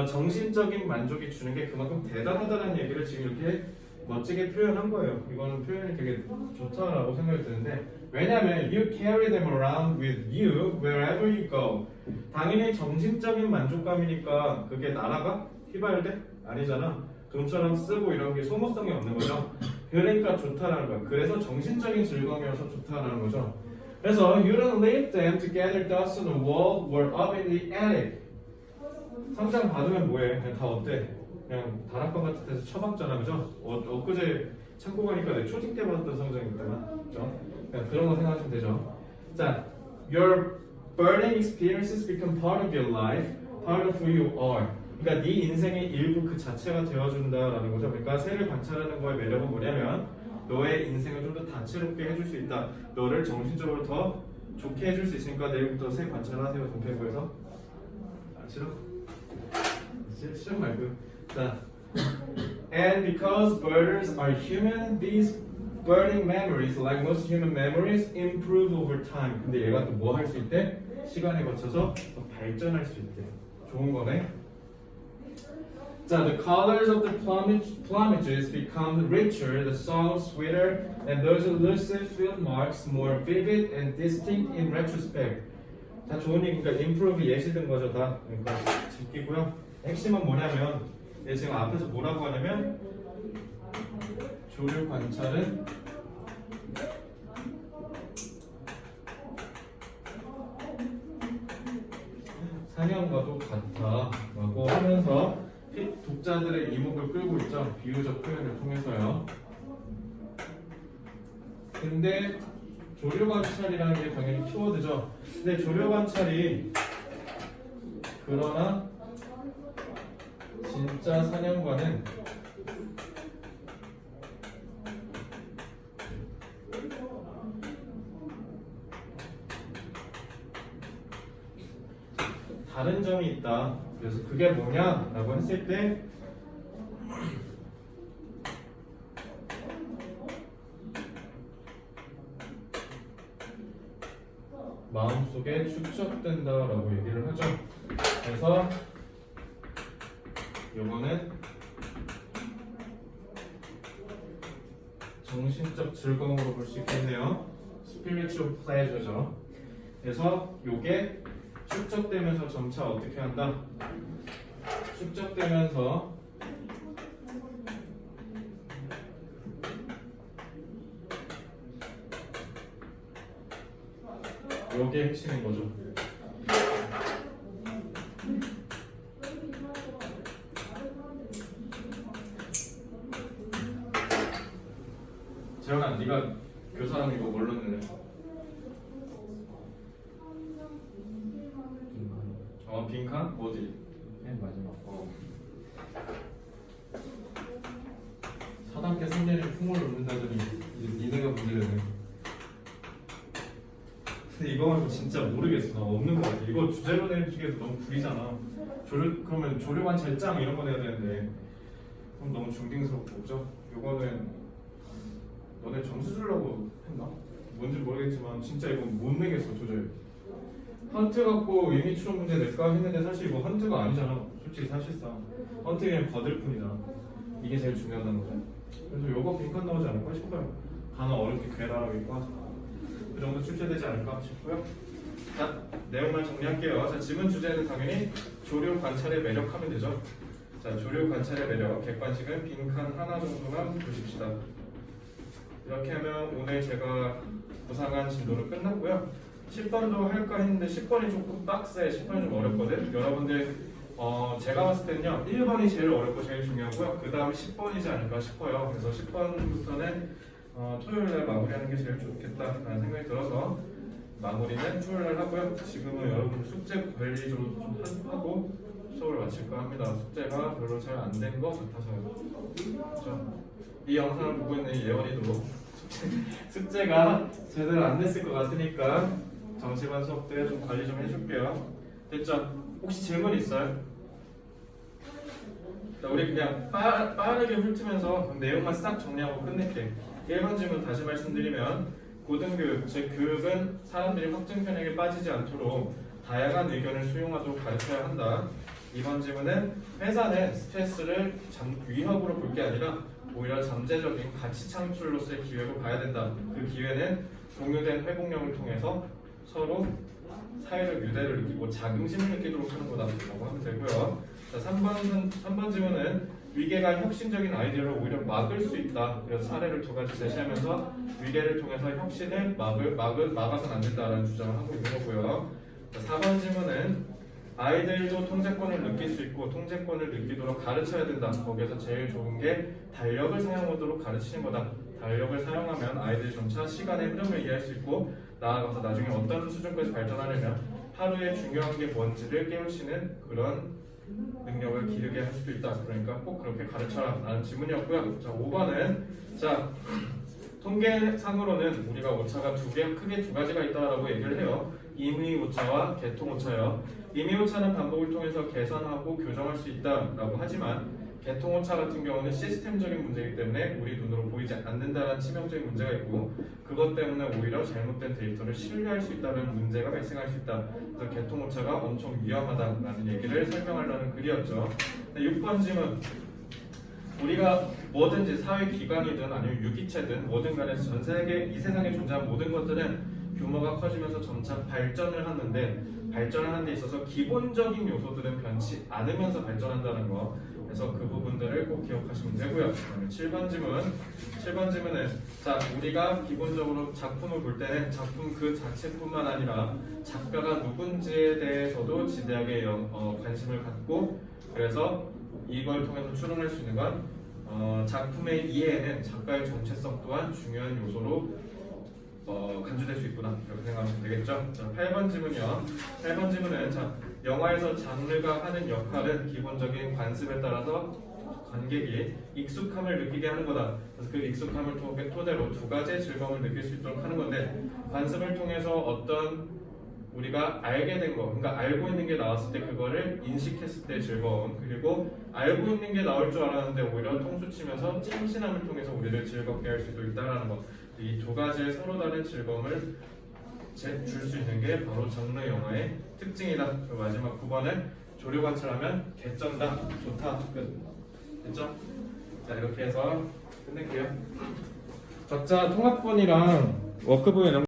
정신적인 만족이 주는 게 그만큼 대단하다는 얘기를 지금 이렇게 멋지게 표현한 거예요. 이거는 표현이 되게 좋다라고 생각이 드는데 왜냐면 you carry them around with you wherever you go. 당연히 정신적인 만족감이니까 그게 날아가? 휘발돼? 아니잖아. 돈처럼 쓰고 이런 게 소모성이 없는 거죠. 그러니까 좋다라는 거야. 그래서 정신적인 즐거움이어서 좋다라는 거죠. 그래서 you don't leave them to gather dust on the wall or up in the attic. 상장 받으면 뭐해? 그냥 다 어때? 그냥 다락방 같은 데서 처박잖아, 그죠? 엊그제 창고 가니까 내 초딩 때 받았던 상장이었다나, 그죠? 그냥 그런 거 생각하시면 되죠. 자, your burning experiences become part of your life, part of who you are. 그러니까 네 인생의 일부 그 자체가 되어준다라는 거죠. 그러니까 새를 관찰하는 거의 매력은 뭐냐면 너의 인생을 좀 더 다채롭게 해줄 수 있다. 너를 정신적으로 더 좋게 해줄 수 있으니까 내일부터 새 관찰하세요. 동태구에서. 아, 싫어? 싫어 말고. 자, and because birders are human, these burning memories, like most human memories, improve over time. 근데 얘가 또 뭐 할 수 있대? 시간에 거쳐서 더 발전할 수 있대. 좋은 거네. 자, the colors of the plumages become richer, the songs sweeter, and those elusive field marks more vivid and distinct in retrospect. 다 좋은 얘기니까 improve 예시든 거죠, 다. 그러니까 지키고요. 핵심은 뭐냐면 얘 지금 앞에서 뭐라고 하냐면 조류 관찰은 사냥과도 같다라고 하면서 독자들의 이목을 끌고 있죠. 비유적 표현을 통해서요. 근데 조류 관찰이라는 게 당연히 키워드죠. 근데 조류 관찰이 그러나 진짜 사냥과는 다른 점이 있다. 그래서 그게 뭐냐라고 했을 때 마음속에 축적된다라고 얘기를 하죠. 그래서 요거는 정신적 즐거움으로 볼 수 있겠네요. spiritual pleasure죠. 그래서 요게 축적되면서 점차 어떻게 한다? 축적되면서 요게 핵심인 거죠. 재현아, 네가 교사하는 이거 뭘로 낼래? 빈칸? 어디? 맨 마지막. 4단계 승리를 풍을 놓는다더니 이제 니네가 문제를 내. 근데 이거 말고 진짜 모르겠어. 나 없는 거 같아. 이거 주제로 내주기에도 너무 구리잖아. 그러면 조류 관찰 짱 이런 거 내야 되는데 그럼 너무 중딩스럽고 그죠? 이거는 너네 점수 주려고 했나? 뭔지 모르겠지만 진짜 이거 못 내겠어 도저히. 헌트 갖고 의미 추론 문제 낼까 했는데 사실 이거 헌트가 아니잖아. 솔직히 사실상 헌트 그냥 거들 뿐이잖아. 이게 제일 중요하다는 거죠. 그래서 요거 빈칸 나오지 않을까 싶어요. 단어 어렵게 괴랄하고 있고 그 정도 출제되지 않을까 싶고요. 자, 내용만 정리할게요. 자, 지문 주제는 당연히 조류 관찰의 매력 하면 되죠. 자, 조류 관찰의 매력, 객관식은 빈칸 하나 정도만 보십시다. 이렇게 하면 오늘 제가 구상한 진도는 끝났고요. 10번도 할까 했는데 10번이 조금 빡세. 10번이 좀 어렵거든. 여러분들 제가 봤을 때는요 1번이 제일 어렵고 제일 중요하고요. 그 다음에 10번이지 않을까 싶어요. 그래서 10번부터는 토요일날 마무리하는 게 제일 좋겠다라는 생각이 들어서 마무리는 토요일날 하고요. 지금은 여러분들 숙제 관리 좀 하고 수업을 마칠까 합니다. 숙제가 별로 잘 안 된 것 같아서요. 그렇죠? 이 영상을 보고 있는 예원이도 숙제가 제대로 안 됐을 것 같으니까 정시반 수업 때 좀 관리 좀 해줄게요. 됐죠? 혹시 질문 있어요? 자, 우리 그냥 빠르게 훑으면서 내용만 싹 정리하고 끝낼게. 1번 질문 다시 말씀드리면 고등교육, 즉 교육은 사람들이 확증 편향에 빠지지 않도록 다양한 의견을 수용하도록 가르쳐야 한다. 2번 질문은 회사는 스트레스를 위협으로 볼 게 아니라 오히려 잠재적인 가치 창출로서의 기회로 봐야 된다. 그 기회는 공유된 회복력을 통해서 서로 사회적 유대를 느끼고 자긍심을 느끼도록 하는 거다라고 하면 되고요. 자, 3번 질문은 위계가 혁신적인 아이디어를 오히려 막을 수 있다. 그래서 사례를 2가지 제시하면서 위계를 통해서 혁신을 막아서는 안 된다라는 주장을 하고 있는 거고요. 자, 4번 질문은 아이들도 통제권을 느낄 수 있고 통제권을 느끼도록 가르쳐야 된다. 거기에서 제일 좋은 게 달력을 사용하도록 가르치는 거다. 달력을 사용하면 아이들이 점차 시간의 흐름을 이해할 수 있고 나아가서 나중에 어떤 수준까지 발전하려면 하루에 중요한 게 뭔지를 깨우치는 그런 능력을 기르게 할 수도 있다. 그러니까 꼭 그렇게 가르쳐라 라는 질문이었고요. 자, 5번은 자 통계상으로는 우리가 오차가 크게 두 가지가 있다라고 얘기를 해요. 임의 오차와 개통 오차요. 임의 오차는 반복을 통해서 개선하고 교정할 수 있다라고 하지만 개통 오차 같은 경우는 시스템적인 문제이기 때문에 우리 눈으로 보이지 않는다는 치명적인 문제가 있고 그것 때문에 오히려 잘못된 데이터를 신뢰할 수 있다는 문제가 발생할 수 있다. 그래서 개통 오차가 엄청 위험하다라는 얘기를 설명하려는 글이었죠. 6번 질문. 우리가 뭐든지 사회기관이든 아니면 유기체든 뭐든 간에 전 세계 이 세상에 존재하는 모든 것들은 규모가 커지면서 점차 발전을 하는데 발전을 하는 데 있어서 기본적인 요소들은 변치 않으면서 발전한다는 거. 그래서 그 부분들을 꼭 기억하시면 되고요. 7번 질문은 자 우리가 기본적으로 작품을 볼 때는 작품 그 자체뿐만 아니라 작가가 누군지에 대해서도 지대하게 관심을 갖고 그래서 이걸 통해서 추론할 수 있는 건 작품의 이해에는 작가의 정체성 또한 중요한 요소로 간주될 수 있구나 이렇게 생각하시면 되겠죠. 자, 8번 질문이요. 8번 질문은 자 영화에서 장르가 하는 역할은 기본적인 관습에 따라서 관객이 익숙함을 느끼게 하는 거다. 그래서 그 익숙함을 토대로 2가지의 즐거움을 느낄 수 있도록 하는 건데 관습을 통해서 어떤 우리가 알게 된 거, 그러니까 알고 있는 게 나왔을 때 그거를 인식했을 때 즐거움, 그리고 알고 있는 게 나올 줄 알았는데 오히려 통수 치면서 참신함을 통해서 우리를 즐겁게 할 수도 있다는 거. 이 2가지의 서로 다른 즐거움을 줄 수 있는 게 바로 장르 영화의 특징이다. 그리고 마지막 9번은 조류 관찰하면 개쩐다, 좋다, 끝. 됐죠? 자 이렇게 해서 끝낼게요. 각자 통합본이랑 워크북에